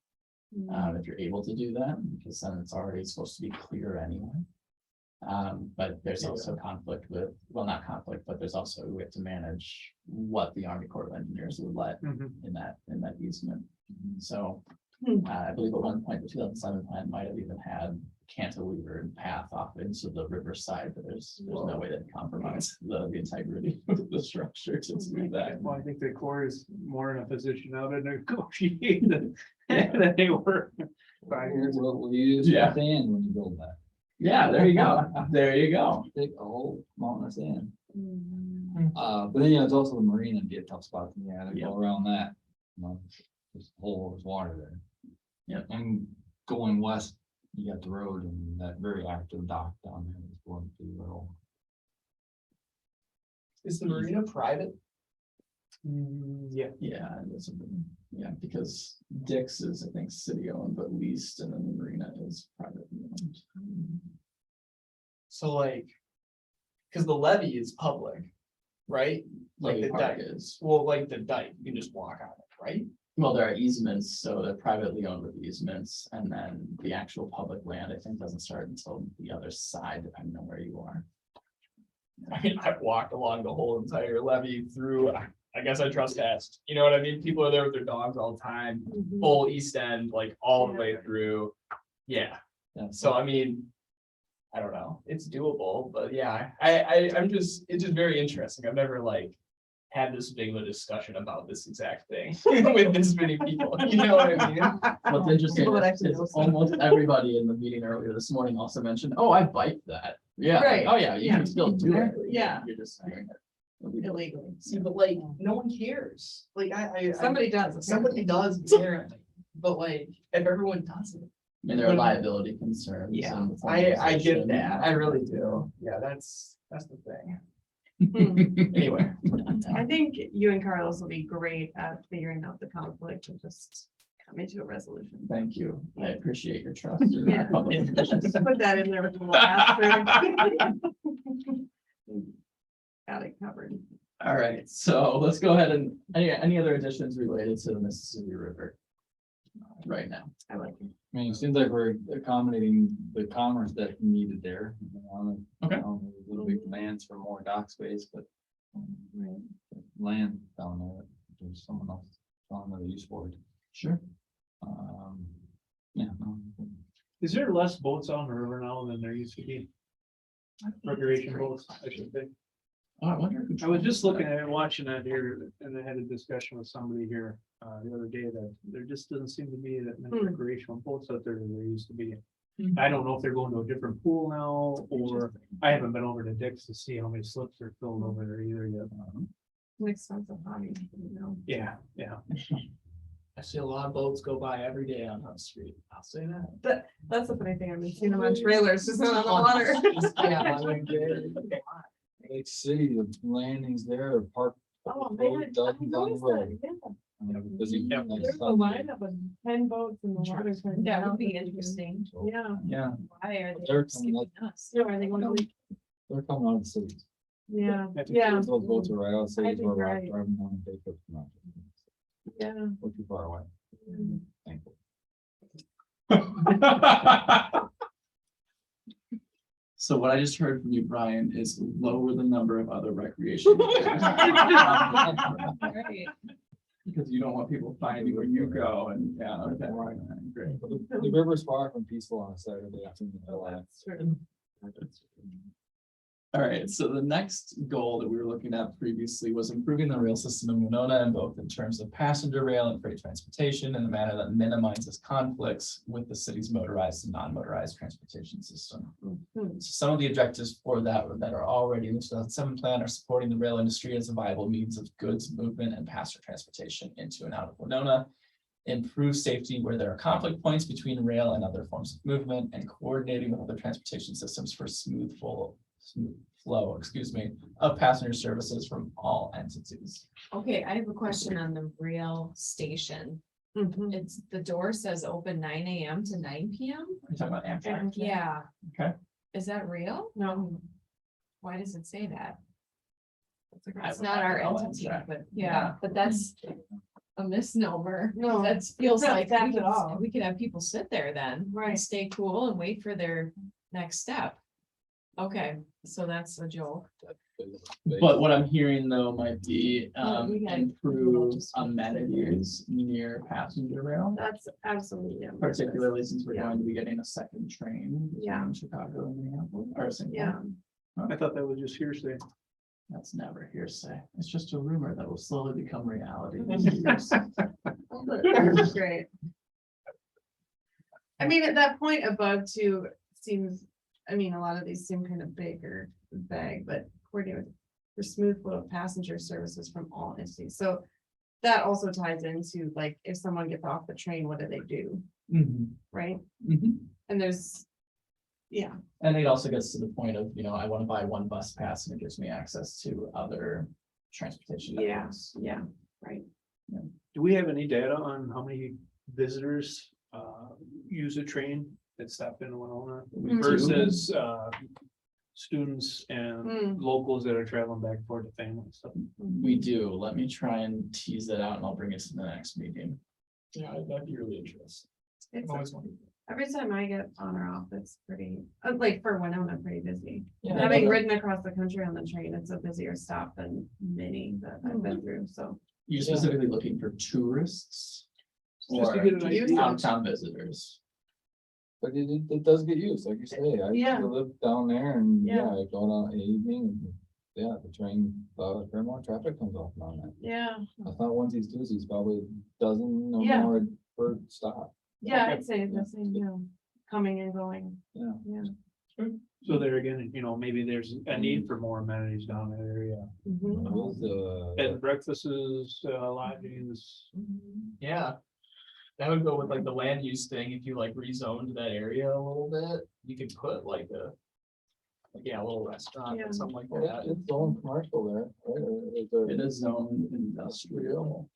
Speaker 1: If you're able to do that, because then it's already supposed to be clear anyway. But there's also conflict with, well, not conflict, but there's also, we have to manage what the Army Corps of Engineers would let in that easement. So I believe at one point, the 2007 plan might have even had cantilever path off into the riverside, but there's no way to compromise the integrity of the structure to do that.
Speaker 5: Well, I think the Corps is more in a position now to negotiate than they were 5 years ago.
Speaker 3: Well, you use
Speaker 1: Yeah.
Speaker 3: sand when you build that.
Speaker 1: Yeah, there you go. There you go.
Speaker 3: Take a whole mountain of sand.
Speaker 2: Mhm.
Speaker 3: But then, it's also the marina would be a tough spot. Yeah, to
Speaker 1: Yeah.
Speaker 3: go around that. Just whole there's water there.
Speaker 1: Yeah.
Speaker 3: And going west, you got the road and that very active dock down there is going to little.
Speaker 6: Is the marina private?
Speaker 5: Yeah,
Speaker 1: Yeah, yeah, because Dick's is, I think, city owned, but leased, and then the marina is privately owned.
Speaker 6: So like, cause the levee is public, right? Like
Speaker 1: Levy
Speaker 6: the
Speaker 1: Park
Speaker 6: dike,
Speaker 1: is,
Speaker 6: well, like the dike, you can just walk on it, right?
Speaker 1: well, there are easements, so they're privately owned with easements, and then the actual public land, I think, doesn't start until the other side, depending on where you are.
Speaker 6: I mean, I've walked along the whole entire levee through, I guess I trespassed, you know what I mean? People are there with their dogs all the time,
Speaker 2: Mhm.
Speaker 6: full east end, like all the
Speaker 2: Yeah.
Speaker 6: way through. Yeah,
Speaker 3: Yeah.
Speaker 6: so I mean, I don't know, it's doable, but yeah, I'm just, it's just very interesting. I've never like had this big of a discussion about this exact thing with this many people, you know what I mean?
Speaker 1: What's interesting
Speaker 2: People would
Speaker 1: is
Speaker 2: actually know
Speaker 1: almost everybody in the meeting earlier this morning also mentioned, oh, I biked that. Yeah, like,
Speaker 2: Right.
Speaker 1: oh yeah, you
Speaker 2: Yeah.
Speaker 1: can still do it.
Speaker 2: Exactly. Yeah.
Speaker 1: You're just doing it illegally.
Speaker 2: Illegally.
Speaker 6: See, but like, no one cares, like
Speaker 2: Somebody does.
Speaker 6: somebody does apparently, but like, if everyone does it.
Speaker 1: I mean, there are liability concerns.
Speaker 6: Yeah,
Speaker 1: and
Speaker 6: I get
Speaker 1: formalization.
Speaker 6: that, I really do, yeah, that's the thing,
Speaker 2: Hmm.
Speaker 6: anyway.
Speaker 2: I think you and Carlos will be great at figuring out the conflict and just coming to a resolution.
Speaker 1: Thank you. I appreciate your trust. in our
Speaker 2: Yeah.
Speaker 1: public officials.
Speaker 2: Just put that in there with a little asterisk. Got it covered.
Speaker 1: All right, so let's go ahead and any other additions related to the Mississippi River? Right now.
Speaker 2: I like it.
Speaker 3: I mean, it seems like we're accommodating the commerce that needed there.
Speaker 1: Okay.
Speaker 3: A little bit demands for more dock space, but
Speaker 2: Right.
Speaker 3: land down there, there's someone else telling another use for it.
Speaker 1: Sure.
Speaker 3: Yeah. no,
Speaker 5: is there less boats on the river now than there used to be? Recreation boats, I should think.
Speaker 1: Oh, I wonder. who
Speaker 5: I was just
Speaker 1: tried
Speaker 5: looking
Speaker 1: that.
Speaker 5: at it, watching that here, and I had a discussion with somebody here, the other day, that there just doesn't seem to be that many
Speaker 2: Hmm.
Speaker 5: recreational boats out there as there used to be.
Speaker 1: Hmm.
Speaker 5: I don't know if they're going to a different pool now, or I haven't been over to Dick's to see how many slips are filled over there either yet.
Speaker 2: An expensive hobby, you know.
Speaker 5: Yeah.
Speaker 6: I see a lot of boats go by every day on Hunt Street, I'll say that.
Speaker 2: That's the funny thing. I've been seeing them on trailers, just not on the water.
Speaker 6: Yeah, I mean,
Speaker 3: Lake City, the landings there are parked.
Speaker 2: Oh,
Speaker 3: road,
Speaker 2: man, I
Speaker 3: dozens on the
Speaker 2: noticed
Speaker 3: road.
Speaker 2: that, yeah.
Speaker 3: Busy
Speaker 5: Yep.
Speaker 3: like
Speaker 2: There's a
Speaker 3: Sunday.
Speaker 2: lineup of 10 boats in the water.
Speaker 4: That would be interesting.
Speaker 2: Yeah.
Speaker 1: Yeah,
Speaker 4: Why are
Speaker 3: They're
Speaker 4: they
Speaker 3: coming up.
Speaker 4: skipping us?
Speaker 2: So are they going to leak?
Speaker 3: They're coming out of the cities.
Speaker 2: Yeah,
Speaker 5: That's
Speaker 2: yeah,
Speaker 3: Those boats are right out of the cities
Speaker 2: think
Speaker 3: where we're
Speaker 2: right.
Speaker 3: driving down and take up from
Speaker 2: yeah.
Speaker 3: We're too far away.
Speaker 2: Mm.
Speaker 3: Thankfully.
Speaker 1: so what I just heard from you, Brian, is lower the number of other recreation.
Speaker 4: Right.
Speaker 1: Because you don't want people finding where you go and, yeah, okay, great.
Speaker 3: The river's far from peaceful on a Saturday afternoon.
Speaker 2: That's true.
Speaker 1: All right, so the next goal that we were looking at previously was improving the rail system in Winona, and both in terms of passenger rail and freight transportation in a manner that minimizes conflicts with the city's motorized and non-motorized transportation system.
Speaker 2: Mhm.
Speaker 1: So some of the objectives for that are already in the 2007 plan are supporting the rail industry as a viable means of goods movement and passenger transportation into and out of Winona, Improve safety where there are conflict points between rail and other forms of movement, and coordinating with other transportation systems for smooth flow, excuse me, of passenger services from all entities.
Speaker 4: Okay, I have a question on the rail station.
Speaker 2: Mhm.
Speaker 4: It's, the door says open 9 AM to 9 PM?
Speaker 1: Are you talking about Amtrak?
Speaker 4: Yeah.
Speaker 1: Okay.
Speaker 4: Is that real?
Speaker 2: No.
Speaker 4: Why does it say that?
Speaker 1: I
Speaker 4: It's
Speaker 1: would
Speaker 4: not
Speaker 1: have
Speaker 4: our
Speaker 1: to know
Speaker 4: entity,
Speaker 1: Amtrak.
Speaker 4: but
Speaker 1: Yeah.
Speaker 4: yeah, but that's a misnomer.
Speaker 2: No,
Speaker 4: That feels
Speaker 2: not
Speaker 4: like
Speaker 2: staffed at all.
Speaker 4: we could have people sit there then. and
Speaker 2: Right.
Speaker 4: Stay cool and wait for their next step. Okay, so that's a joke.
Speaker 1: But what I'm hearing though might be
Speaker 4: we got-
Speaker 1: improve amenities near passenger rail.
Speaker 2: That's absolutely. yeah.
Speaker 1: Particularly since we're
Speaker 2: Yeah.
Speaker 1: going to be getting a second train.
Speaker 2: Yeah.
Speaker 1: Between Chicago and Minneapolis, or St. Paul.
Speaker 2: Yeah.
Speaker 5: I thought that was just hearsay.
Speaker 1: That's never hearsay. It's just a rumor that will slowly become reality.
Speaker 2: Great. I mean, at that point above too seems, I mean, a lot of these seem kind of big or vague, but coordinate with for smooth flow of passenger services from all entities. So that also ties into like, if someone gets off the train, what do they do,
Speaker 1: Mhm,
Speaker 2: right?
Speaker 1: mhm.
Speaker 2: And there's, yeah,
Speaker 1: And it also gets to the point of, I want to buy one bus pass and it gives me access to other transportation.
Speaker 2: yeah,
Speaker 1: networks.
Speaker 2: yeah, right.
Speaker 5: Do we have any data on how many visitors use a train that stop in Winona
Speaker 1: We do.
Speaker 5: versus students and
Speaker 2: Hmm.
Speaker 5: locals that are traveling back and forth to family stuff?
Speaker 1: We do. Let me try and tease it out and I'll bring it to the next meeting.
Speaker 6: Yeah, that'd be really interesting.
Speaker 2: It's,
Speaker 6: Always wondered.
Speaker 2: every time I get on or off, it's pretty, like for Winona, pretty busy.
Speaker 1: Yeah,
Speaker 2: Having
Speaker 1: no,
Speaker 2: ridden across the country on the train, it's a busier stop than many that I've been through, so.
Speaker 1: You're specifically looking for tourists?
Speaker 5: Just to
Speaker 1: Or
Speaker 5: get an idea.
Speaker 1: downtown visitors?
Speaker 3: But it does get used, like you say, I used
Speaker 2: Yeah.
Speaker 3: to live down there and,
Speaker 2: Yeah.
Speaker 3: yeah, I go down in the evening, and, yeah, the train, very more traffic comes off on that.
Speaker 2: Yeah,
Speaker 3: That's not onesies, twosies, probably a dozen or
Speaker 2: Yeah.
Speaker 3: more per stop,
Speaker 2: yeah, I'd say the same, coming and going,
Speaker 3: yeah.
Speaker 2: yeah.
Speaker 5: So there again, maybe there's a need for more amenities down that area.
Speaker 2: Mhm.
Speaker 3: It was,
Speaker 5: Bed and breakfasts, lodgings.
Speaker 6: Yeah. That would go with like the land use thing, if you like rezoned that area a little bit, you could put like a little restaurant
Speaker 2: Yeah.
Speaker 6: or something like
Speaker 3: well,
Speaker 6: that.
Speaker 3: it's all commercial there, right? Or is there-
Speaker 1: It is zoned industrial.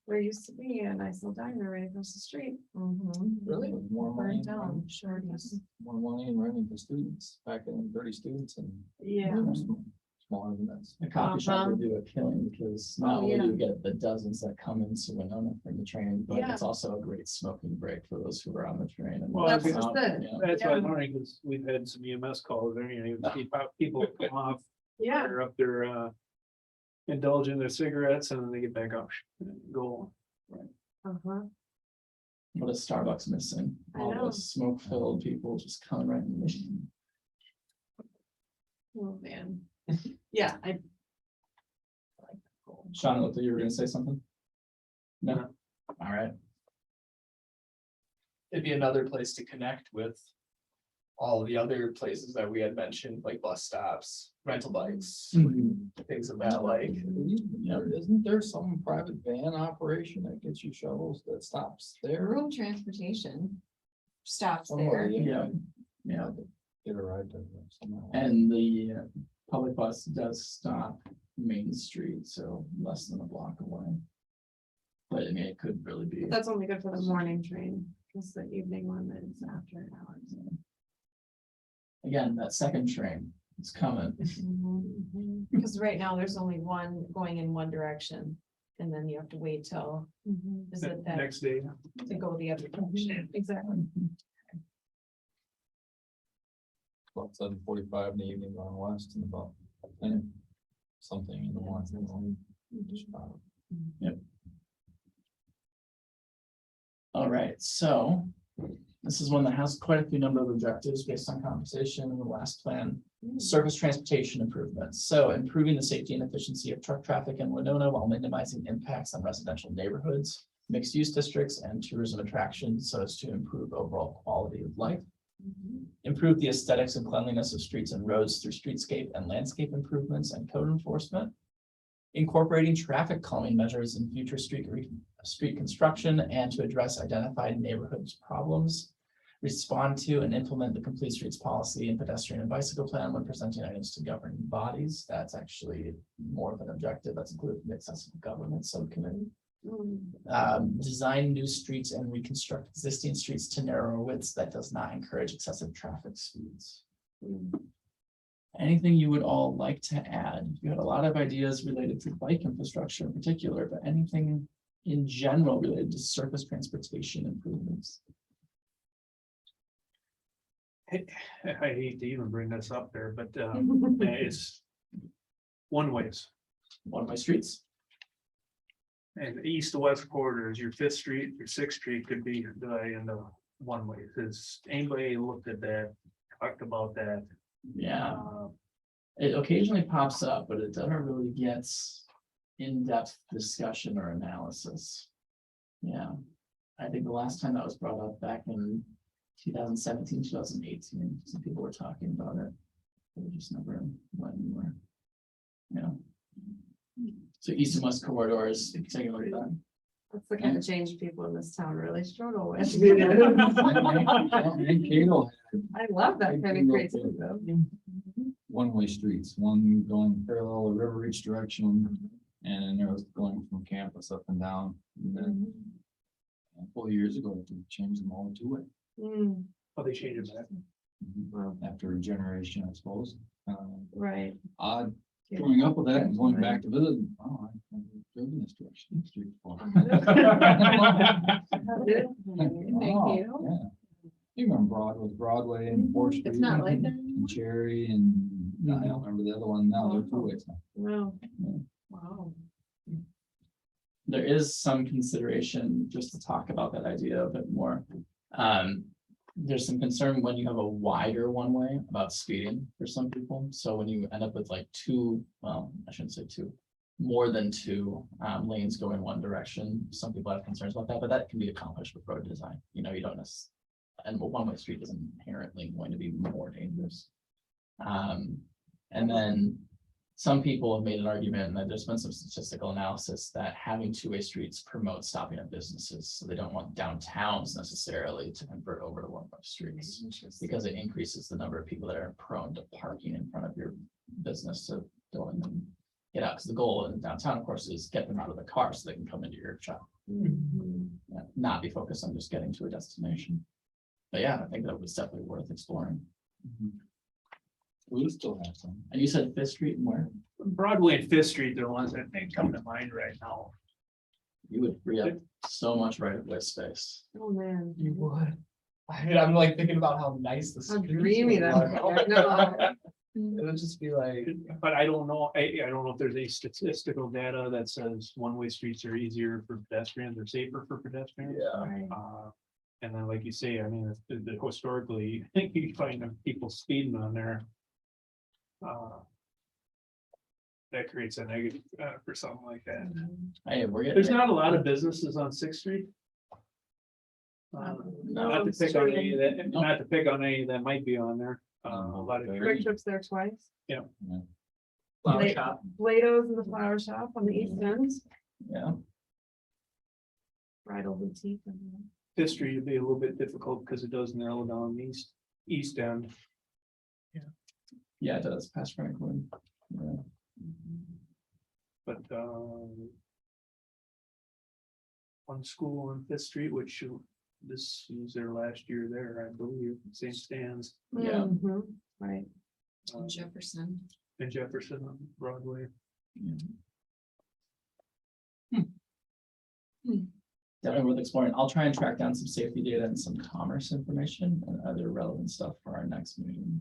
Speaker 2: There used to be a nice little diner right across the street.
Speaker 6: Really?
Speaker 3: There's More money,
Speaker 4: Burned down, sure it is.
Speaker 3: more money in renting for students, back in 30 students and.
Speaker 2: Yeah,
Speaker 3: Smaller than this.
Speaker 1: The coffee shop would do a killing because not
Speaker 2: Oh,
Speaker 1: only do
Speaker 2: yeah.
Speaker 1: you get the dozens that come into Winona from the train, but
Speaker 2: Yeah.
Speaker 1: it's also a great smoking break for those who are on the train. and
Speaker 5: Well,
Speaker 2: that's
Speaker 5: it's
Speaker 2: just
Speaker 1: out,
Speaker 2: it.
Speaker 1: you know.
Speaker 5: That's why I'm wondering, because we've had some EMS calls there, you see people come off,
Speaker 2: yeah,
Speaker 5: they're up there, indulge in their cigarettes and then they get back up, and go.
Speaker 2: uh-huh,
Speaker 1: What is Starbucks missing?
Speaker 2: I
Speaker 1: All
Speaker 2: know.
Speaker 1: those smoke-filled people just coming right in.
Speaker 2: oh, man. Yeah,
Speaker 1: Sean, looked like you were gonna say something? No? All right.
Speaker 6: It'd be another place to connect with all the other places that we had mentioned, like bus stops, rental bikes, things of that like.
Speaker 3: Isn't there some private van operation that gets you shovels that stops there?
Speaker 4: Rural transportation stops
Speaker 3: Somewhere,
Speaker 4: there.
Speaker 1: Yeah, yeah.
Speaker 3: Get a ride to somewhere.
Speaker 1: And the public bus does stop Main Street, so less than a block away. But I mean, it could really be.
Speaker 2: that's only good for the morning train, because the evening one is after hours.
Speaker 1: Again, that second train, it's coming.
Speaker 4: Because right now there's only one going in one direction. And then you have to wait till, is it that
Speaker 5: Next day.
Speaker 4: to go the other direction?
Speaker 2: Exactly.
Speaker 3: About 7:45 in the evening going west and about 10 something in the morning.
Speaker 1: All right, so this is one that has quite a few number of objectives based on conversation in the last plan. Surface transportation improvements. So improving the safety and efficiency of truck traffic in Winona while minimizing impacts on residential neighborhoods, mixed use districts and tourism attractions so as to improve overall quality of life. Improve the aesthetics and cleanliness of streets and roads through streetscape and landscape improvements and code enforcement. incorporating traffic calming measures in future street construction and to address identified neighborhoods problems. Respond to and implement the complete streets policy and pedestrian and bicycle plan when presenting items to governing bodies. That's actually more of an objective that's included in the accessible government subcommittee. Design new streets and reconstruct existing streets to narrower widths that does not encourage excessive traffic speeds. Anything you would all like to add? You had a lot of ideas related to bike infrastructure in particular, but anything in general related to surface transportation improvements?
Speaker 5: I hate to even bring this up there, but it's one ways.
Speaker 1: One-way streets?
Speaker 5: And the east to west corridors, your Fifth Street, your Sixth Street could be divided into one way. Has anybody looked at that, talked about that?
Speaker 1: Yeah, it occasionally pops up, but it doesn't really get in-depth discussion or analysis. Yeah, I think the last time that was brought up back in 2017, 2018, some people were talking about it. It just never went anywhere. Yeah. So east and west corridors, take a look at that.
Speaker 2: That's the kind of change people in this town really struggle with.
Speaker 3: Mankato had
Speaker 2: I love that kind of crazy though.
Speaker 3: one-way streets, one going parallel to River Reach direction. And then there was going from campus up and down. And then a couple of years ago, they changed them all to two-way.
Speaker 2: Mm,
Speaker 5: Oh, they changed it back.
Speaker 2: well,
Speaker 3: After a generation, I suppose.
Speaker 2: right.
Speaker 3: Odd growing up with that and going back to visit. Oh, I've driven this direction. Street before.
Speaker 2: Thank you.
Speaker 3: Yeah. You remember Broadway and Fourth Street.
Speaker 2: It's not like that
Speaker 3: and
Speaker 2: anymore?
Speaker 3: Cherry and I don't remember the other one now. They're two ways now.
Speaker 2: Wow.
Speaker 3: Yeah.
Speaker 2: Wow.
Speaker 1: There is some consideration just to talk about that idea a bit more. There's some concern when you have a wider one-way about speeding for some people. So when you end up with like two, well, I shouldn't say two, more than two lanes going one direction. Some people have concerns about that, but that can be accomplished with road design. You know, you don't necessarily, and a one-way street isn't inherently going to be more dangerous. And then some people have made an argument that there's been some statistical analysis that having two-way streets promotes stopping at businesses. So they don't want downtowns necessarily to convert over to one-way streets because it increases the number of people that are prone to parking in front of your business to go in and get out. Because the goal in downtown, of course, is get them out of the car so they can come into your shop. Not be focused on just getting to a destination. But yeah, I think that was definitely worth exploring.
Speaker 3: We still have some.
Speaker 1: And you said Fifth Street and where?
Speaker 5: Broadway and Fifth Street, they're the ones that think come to mind right now.
Speaker 1: You would free up so much right of way space.
Speaker 2: Oh, man.
Speaker 6: You would. I mean, I'm like thinking about how nice the
Speaker 2: How
Speaker 6: streets
Speaker 2: dreamy
Speaker 6: would
Speaker 2: that
Speaker 6: look.
Speaker 2: would be. I know.
Speaker 6: It would just be like,
Speaker 5: But I don't know, I don't know if there's any statistical data that says one-way streets are easier for pedestrians or safer for pedestrians.
Speaker 6: yeah.
Speaker 2: Right.
Speaker 5: And then, like you say, I mean, historically, I think you find people speeding on there. That creates a negative for something like that.
Speaker 1: Hey, we're
Speaker 5: There's
Speaker 1: getting.
Speaker 5: not a lot of businesses on Sixth Street. Not to pick on any that, not to pick on any that might be on there. A lot of.
Speaker 2: Quick Trip's there twice.
Speaker 6: Flower
Speaker 2: Late-
Speaker 6: shop.
Speaker 2: Plato's in the flower shop on the east end.
Speaker 1: Yeah,
Speaker 2: Bridal boutique.
Speaker 5: Fifth Street would be a little bit difficult because it does narrow down the east end.
Speaker 1: yeah, it does, past Franklin. Yeah.
Speaker 5: But one school on Fifth Street, which this was their last year there, I believe, St. Stan's.
Speaker 1: Yeah.
Speaker 2: Mhm, right.
Speaker 4: Jefferson.
Speaker 5: In Jefferson on Broadway.
Speaker 1: Definitely worth exploring. I'll try and track down some safety data and some commerce information and other relevant stuff for our next meeting.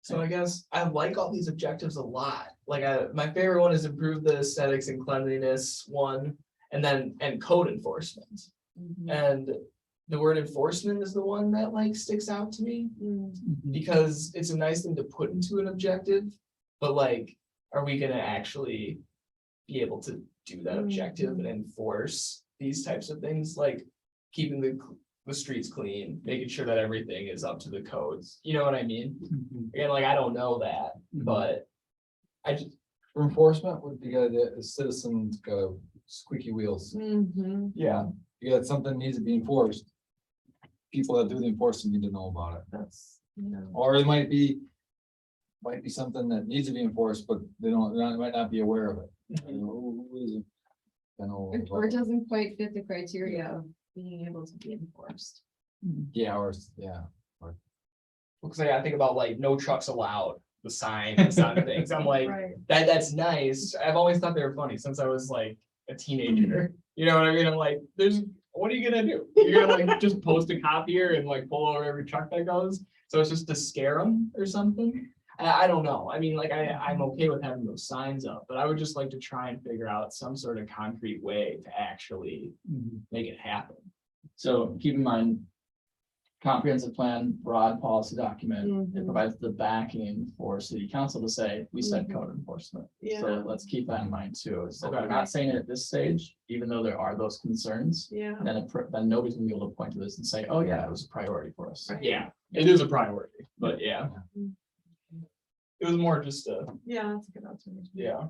Speaker 6: So I guess I like all these objectives a lot. Like my favorite one is improve the aesthetics and cleanliness one, and code enforcement. And the word enforcement is the one that like sticks out to me because it's a nice thing to put into an objective, but like, are we gonna actually be able to do that objective and enforce these types of things, like keeping the the streets clean, making sure that everything is up to the codes, you know what I mean? Again, like, I don't know that, but I just,
Speaker 3: For enforcement, would you got the citizens got squeaky wheels.
Speaker 2: Mhm.
Speaker 6: yeah,
Speaker 3: You got something needs to be enforced. People that do the enforcement need to know about it.
Speaker 2: That's, you know.
Speaker 3: Or it might be something that needs to be enforced, but they might not be aware of it. You know, who is it? You know,
Speaker 4: Or it doesn't quite fit the criteria of being able to be enforced.
Speaker 3: yeah, or, yeah.
Speaker 6: because I think about like, no trucks allowed, the signs on things, I'm like,
Speaker 2: Right.
Speaker 6: that's nice, I've always thought they were funny since I was like a teenager, you know what I mean, I'm like, what are you gonna do? You're gonna like just post a copier and like pull over every truck that goes, so it's just to scare them or something? I don't know, I mean, like, I'm okay with having those signs up, but I would just like to try and figure out some sort of concrete way to actually make it happen.
Speaker 1: So keep in mind. Comprehensive plan, broad policy document, it
Speaker 2: Mhm.
Speaker 1: provides the backing for city council to say, we said
Speaker 2: Mhm.
Speaker 1: code enforcement.
Speaker 2: Yeah.
Speaker 1: So let's keep that in mind too, is that
Speaker 6: Okay.
Speaker 1: we're not saying it at this stage, even though there are those concerns.
Speaker 2: Yeah.
Speaker 1: Then nobody's gonna be able to point to this and say, oh yeah, it was a priority for us.
Speaker 2: Right.
Speaker 6: Yeah, it is a priority, but yeah.
Speaker 2: Mhm.
Speaker 6: It was more just a,
Speaker 2: Yeah, that's a good observation.
Speaker 6: yeah.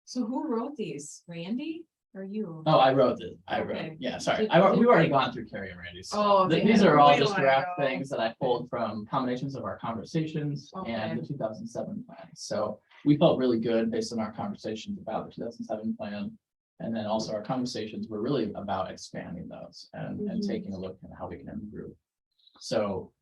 Speaker 4: So who wrote these? Randy or you?
Speaker 1: Oh, I wrote it,
Speaker 4: Okay.
Speaker 1: yeah, sorry,
Speaker 4: Did-
Speaker 1: we've already gone through Carrie and Randy's. stuff.
Speaker 4: Oh, they
Speaker 1: These
Speaker 4: had
Speaker 1: are all
Speaker 2: way
Speaker 1: just
Speaker 2: long
Speaker 1: draft
Speaker 2: ago.
Speaker 1: things that I pulled from combinations of our conversations
Speaker 4: Okay.
Speaker 1: and the 2007 plan. So we felt really good based on our conversations about the 2007 plan. And then also our conversations were really about expanding those and
Speaker 2: Mhm.
Speaker 1: taking a look at how we can improve. So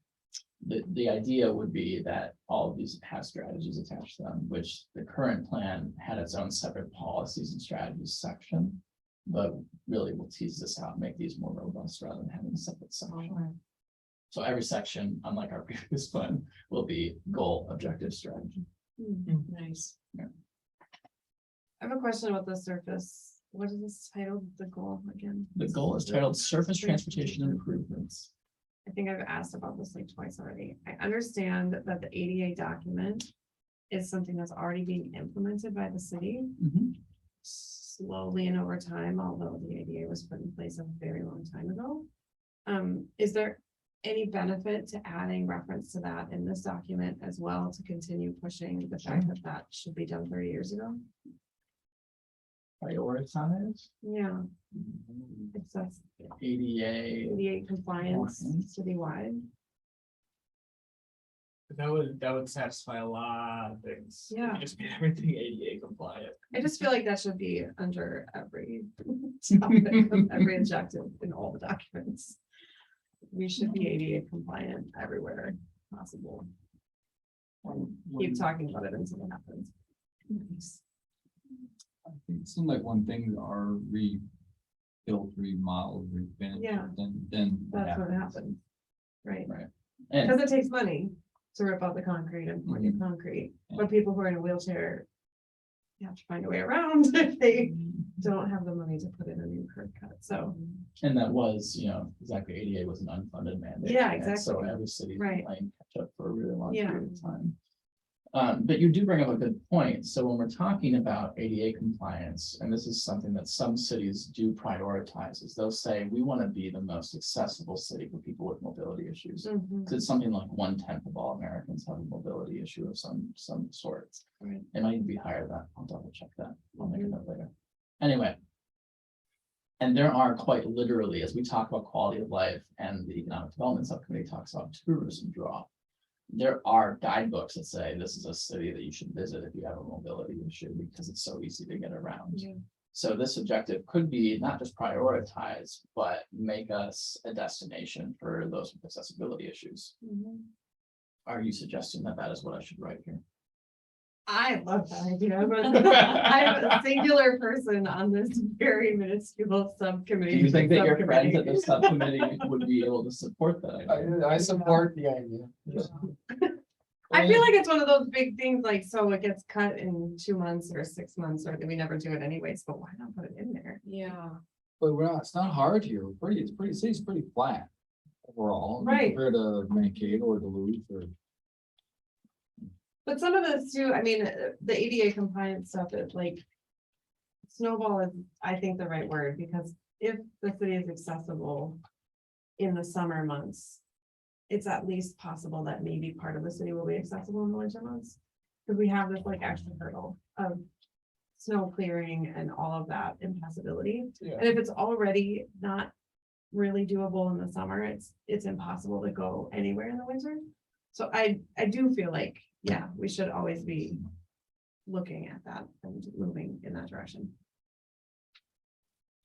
Speaker 1: the idea would be that all of these have strategies attached to them, which the current plan had its own separate policies and strategies section. But really we'll tease this out, and make these more robust rather than having a separate section. So every section, unlike our previous plan, will be goal, objective, strategy.
Speaker 4: Nice.
Speaker 2: I have a question about the surface. What is this titled, the goal again?
Speaker 1: The goal is titled Surface Transportation Improvements.
Speaker 2: I think I've asked about this like twice already. I understand that the ADA document is something that's already being implemented by the city slowly and over time, although the ADA was put in place a very long time ago. Is there any benefit to adding reference to that in this document as well, to continue pushing the fact that that should be done 30 years ago?
Speaker 1: Prioritize,
Speaker 2: Yeah, it's that's
Speaker 1: ADA.
Speaker 2: ADA compliance citywide.
Speaker 6: That would satisfy a lot of things. If you
Speaker 2: Yeah.
Speaker 6: Just make everything ADA compliant.
Speaker 2: I just feel like that should be under every topic of every objective in all the documents. We should be ADA compliant everywhere possible. Keep talking about it until it happens.
Speaker 3: I think it seemed like when things are rebuilt, remodeled, refinished,
Speaker 2: Yeah.
Speaker 3: then.
Speaker 2: That's what happens. Right,
Speaker 1: And
Speaker 2: because it takes money to rip out the concrete and pour new concrete, but people who are in a wheelchair. You have to find a way around if they don't have the money to put in a new curb cut, so.
Speaker 1: And that was, exactly, ADA was an unfunded mandate.
Speaker 2: Yeah,
Speaker 1: and So
Speaker 2: exactly.
Speaker 1: every city
Speaker 2: Right.
Speaker 1: playing catch up for a really long
Speaker 2: Yeah.
Speaker 1: period of time. But you do bring up a good point. So when we're talking about ADA compliance, and this is something that some cities do prioritize, is they'll say, we want to be the most accessible city for people with mobility issues.
Speaker 2: Mhm.
Speaker 1: 'Cause it's something like 1/10 of all Americans have a mobility issue of some sort.
Speaker 2: Right.
Speaker 1: It might even be higher than that. I'll double check that. I'll make a note later. Anyway. And there are quite literally, as we talk about quality of life and the economic development subcommittee talks about tourism draw. There are guidebooks that say this is a city that you should visit if you have a mobility issue because it's so easy to get around.
Speaker 2: Yeah.
Speaker 1: So this objective could be not just prioritize, but make us a destination for those with accessibility issues.
Speaker 2: Mhm.
Speaker 1: Are you suggesting that that is what I should write here?
Speaker 2: I love that idea, but I'm a singular person on this very minuscule subcommittee.
Speaker 1: Do you think that your friends at
Speaker 2: subcommittee.
Speaker 1: the subcommittee would be able to support that idea?
Speaker 6: I support the idea.
Speaker 2: I feel like it's one of those big things, like, so it gets cut in 2 months or 6 months, or we never do it anyways, but why not put it in there?
Speaker 4: Yeah.
Speaker 3: But it's not hard here, it's pretty flat overall.
Speaker 2: Right.
Speaker 3: Compared to Mankato or Duluth or.
Speaker 2: But some of this too, I mean, the ADA compliance stuff is like. Snowball is, I think, the right word, because if the city is accessible in the summer months, it's at least possible that maybe part of the city will be accessible in the winter months. Because we have this like extra hurdle of snow clearing and all of that impassability.
Speaker 6: Yeah.
Speaker 2: And if it's already not really doable in the summer, it's impossible to go anywhere in the winter. So I do feel like, yeah, we should always be looking at that and moving in that direction.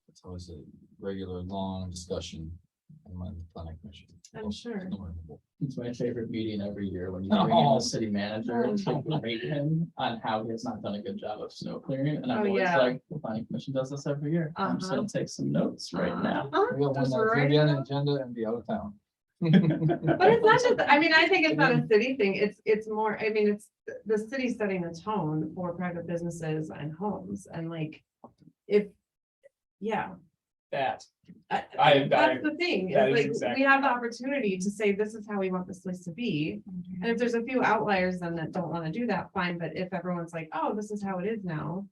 Speaker 3: It's always a regular, long discussion among the planning commission.
Speaker 2: I'm sure.
Speaker 1: It's my favorite meeting every year when you bring in the city manager and rate him on how he has not done a good job of snow clearing. And I'm
Speaker 2: Oh,
Speaker 1: always
Speaker 2: yeah.
Speaker 1: like, the planning commission does this every year. I'm just gonna take some notes right now.
Speaker 3: We got one
Speaker 2: Just
Speaker 3: that's
Speaker 2: write
Speaker 3: gonna be
Speaker 2: it
Speaker 3: on the
Speaker 2: down.
Speaker 3: agenda and be out of town.
Speaker 2: But it's not just, I mean, I think it's not a city thing. It's more, I mean, it's the city setting the tone for private businesses and homes and like, if, yeah.
Speaker 6: That,
Speaker 2: That's the thing,
Speaker 6: that
Speaker 2: is
Speaker 6: is
Speaker 2: like,
Speaker 6: exactly
Speaker 2: we have the opportunity to say, this is how we want this place to be. And if there's a few outliers then that don't wanna do that, fine, but if everyone's like, oh, this is how it is now.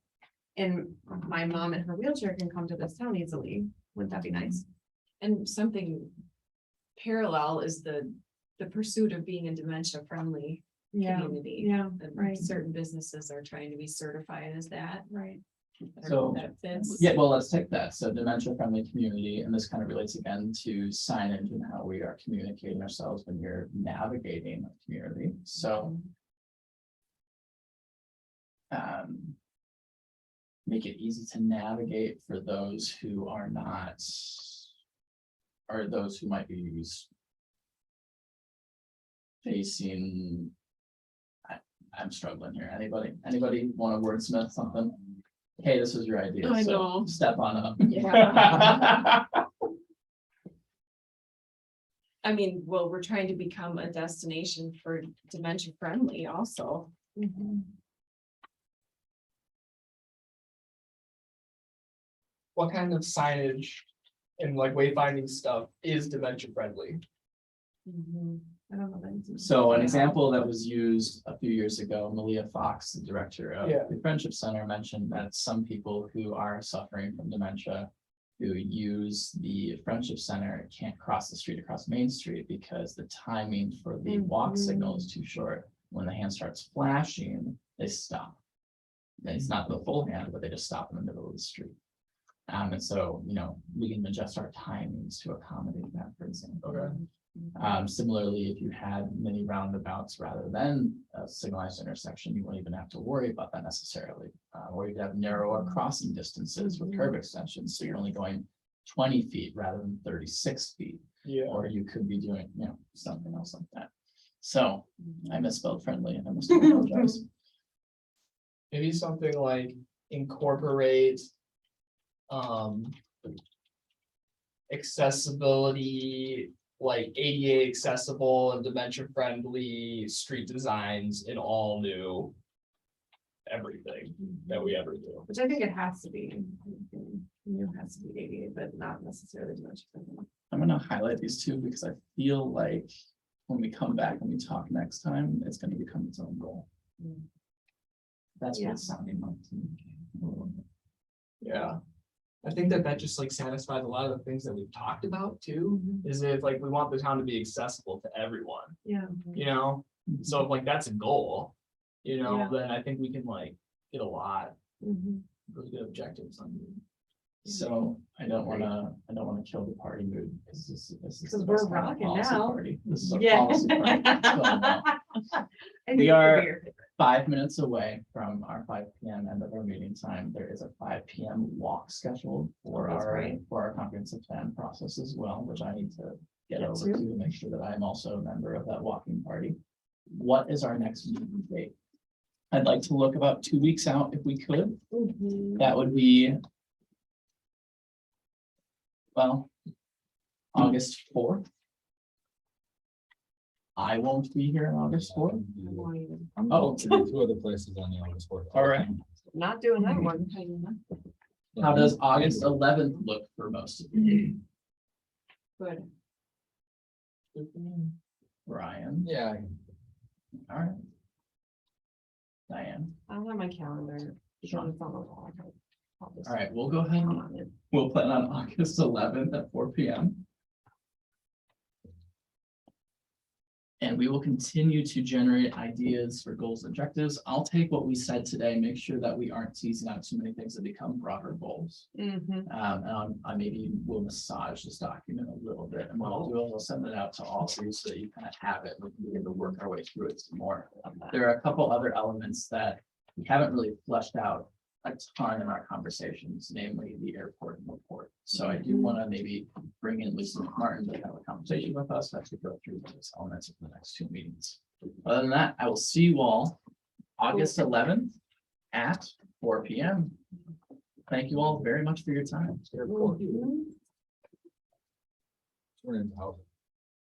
Speaker 2: And my mom in her wheelchair can come to this town easily, wouldn't that be nice?
Speaker 4: And something parallel is the pursuit of being a dementia friendly community.
Speaker 2: Yeah,
Speaker 4: And
Speaker 2: right.
Speaker 4: certain businesses are trying to be certified as that.
Speaker 2: right.
Speaker 4: I don't know
Speaker 1: So,
Speaker 4: if that fits.
Speaker 1: Yeah, well, let's take that. So dementia friendly community, and this kind of relates again to signage and how we are communicating ourselves when you're navigating a community. So make it easy to navigate for those who are not, or those who might be facing. I'm struggling here. Anybody want to wordsmith something? Hey, this was your idea.
Speaker 4: I
Speaker 1: so
Speaker 4: know.
Speaker 1: Step on up.
Speaker 4: Yeah. I mean, well, we're trying to become a destination for dementia friendly also.
Speaker 2: Mhm.
Speaker 6: what kind of signage and like wayfinding stuff is dementia friendly?
Speaker 2: I don't know. that.
Speaker 1: So an example that was used a few years ago, Malia Fox, the director of
Speaker 6: Yeah.
Speaker 1: the Friendship Center, mentioned that some people who are suffering from dementia who use the Friendship Center can't cross the street across Main Street because the timing for the walk signal is too short. When the hand starts flashing, they stop. And it's not the full hand, but they just stop in the middle of the street. And so, we can adjust our timings to accommodate that, for example.
Speaker 6: Okay.
Speaker 1: Similarly, if you had many roundabouts rather than a signalized intersection, you won't even have to worry about that necessarily. Or you could have narrower crossing distances with curb extensions, so you're only going 20 feet rather than 36 feet.
Speaker 6: Yeah.
Speaker 1: Or you could be doing, something else like that. So I misspelled friendly and I must apologize.
Speaker 6: Maybe something like incorporate accessibility, like ADA accessible and dementia friendly street designs in all new everything that we ever do.
Speaker 2: Which I think it has to be. New has to be ADA, but not necessarily dementia friendly.
Speaker 1: I'm gonna highlight these two because I feel like when we come back and we talk next time, it's gonna become its own goal. That's what it's sounding like to me.
Speaker 6: Yeah. I think that just like satisfies a lot of the things that we've talked about too, is if like we want the town to be accessible to everyone,
Speaker 2: Yeah.
Speaker 6: So if like that's a goal,
Speaker 2: Yeah.
Speaker 6: then I think we can like get a lot
Speaker 2: Mhm.
Speaker 6: really good objectives on.
Speaker 1: So I don't wanna kill the party mood, because this is. the
Speaker 2: Because
Speaker 1: best
Speaker 2: we're
Speaker 1: kind of
Speaker 2: rocking
Speaker 1: policy
Speaker 2: now.
Speaker 1: party. This is a
Speaker 2: Yeah.
Speaker 1: policy party. So, no.
Speaker 2: I think
Speaker 1: We
Speaker 2: it could
Speaker 1: are-
Speaker 2: be your favorite.
Speaker 1: 5 minutes away from our 5 PM end of our meeting time. There is a 5 PM walk scheduled for
Speaker 2: That's
Speaker 1: our,
Speaker 2: great.
Speaker 1: for our comprehensive plan process as well, which I need to get
Speaker 2: Get
Speaker 1: over to make sure that I'm also a member of that walking party. What is our next meeting date? I'd like to look about 2 weeks out if we could.
Speaker 2: Mhm.
Speaker 1: That would be, well, August 4th. I won't be here on August 4th. Oh,
Speaker 3: Two other places on the August 4th.
Speaker 1: all right.
Speaker 2: Not doing that one.
Speaker 1: How does August 11th look for most of you?
Speaker 4: Good.
Speaker 1: Ryan,
Speaker 3: Yeah,
Speaker 1: all right. Diane,
Speaker 2: I don't have my calendar. because
Speaker 1: Sean.
Speaker 2: it's on the wall.
Speaker 1: All right, we'll go ahead and we'll plan on August 11th at 4 p.m. And we will continue to generate ideas for goals and objectives. I'll take what we said today, make sure that we aren't teasing out too many things that become broader goals.
Speaker 2: Mhm.
Speaker 1: And I maybe will massage this document a little bit, and what I'll do is I'll send it out to all of you so that you kind of have it. We can begin to work our way through it some more. There are a couple other elements that we haven't really fleshed out a ton in our conversations, namely the airport report. So I do want to maybe bring in Lisa Martin to have a conversation with us as we go through those elements of the next two meetings. Other than that, I will see you all August 11th at 4 p.m. Thank you all very much for your time.
Speaker 2: Mhm.
Speaker 3: We're in house.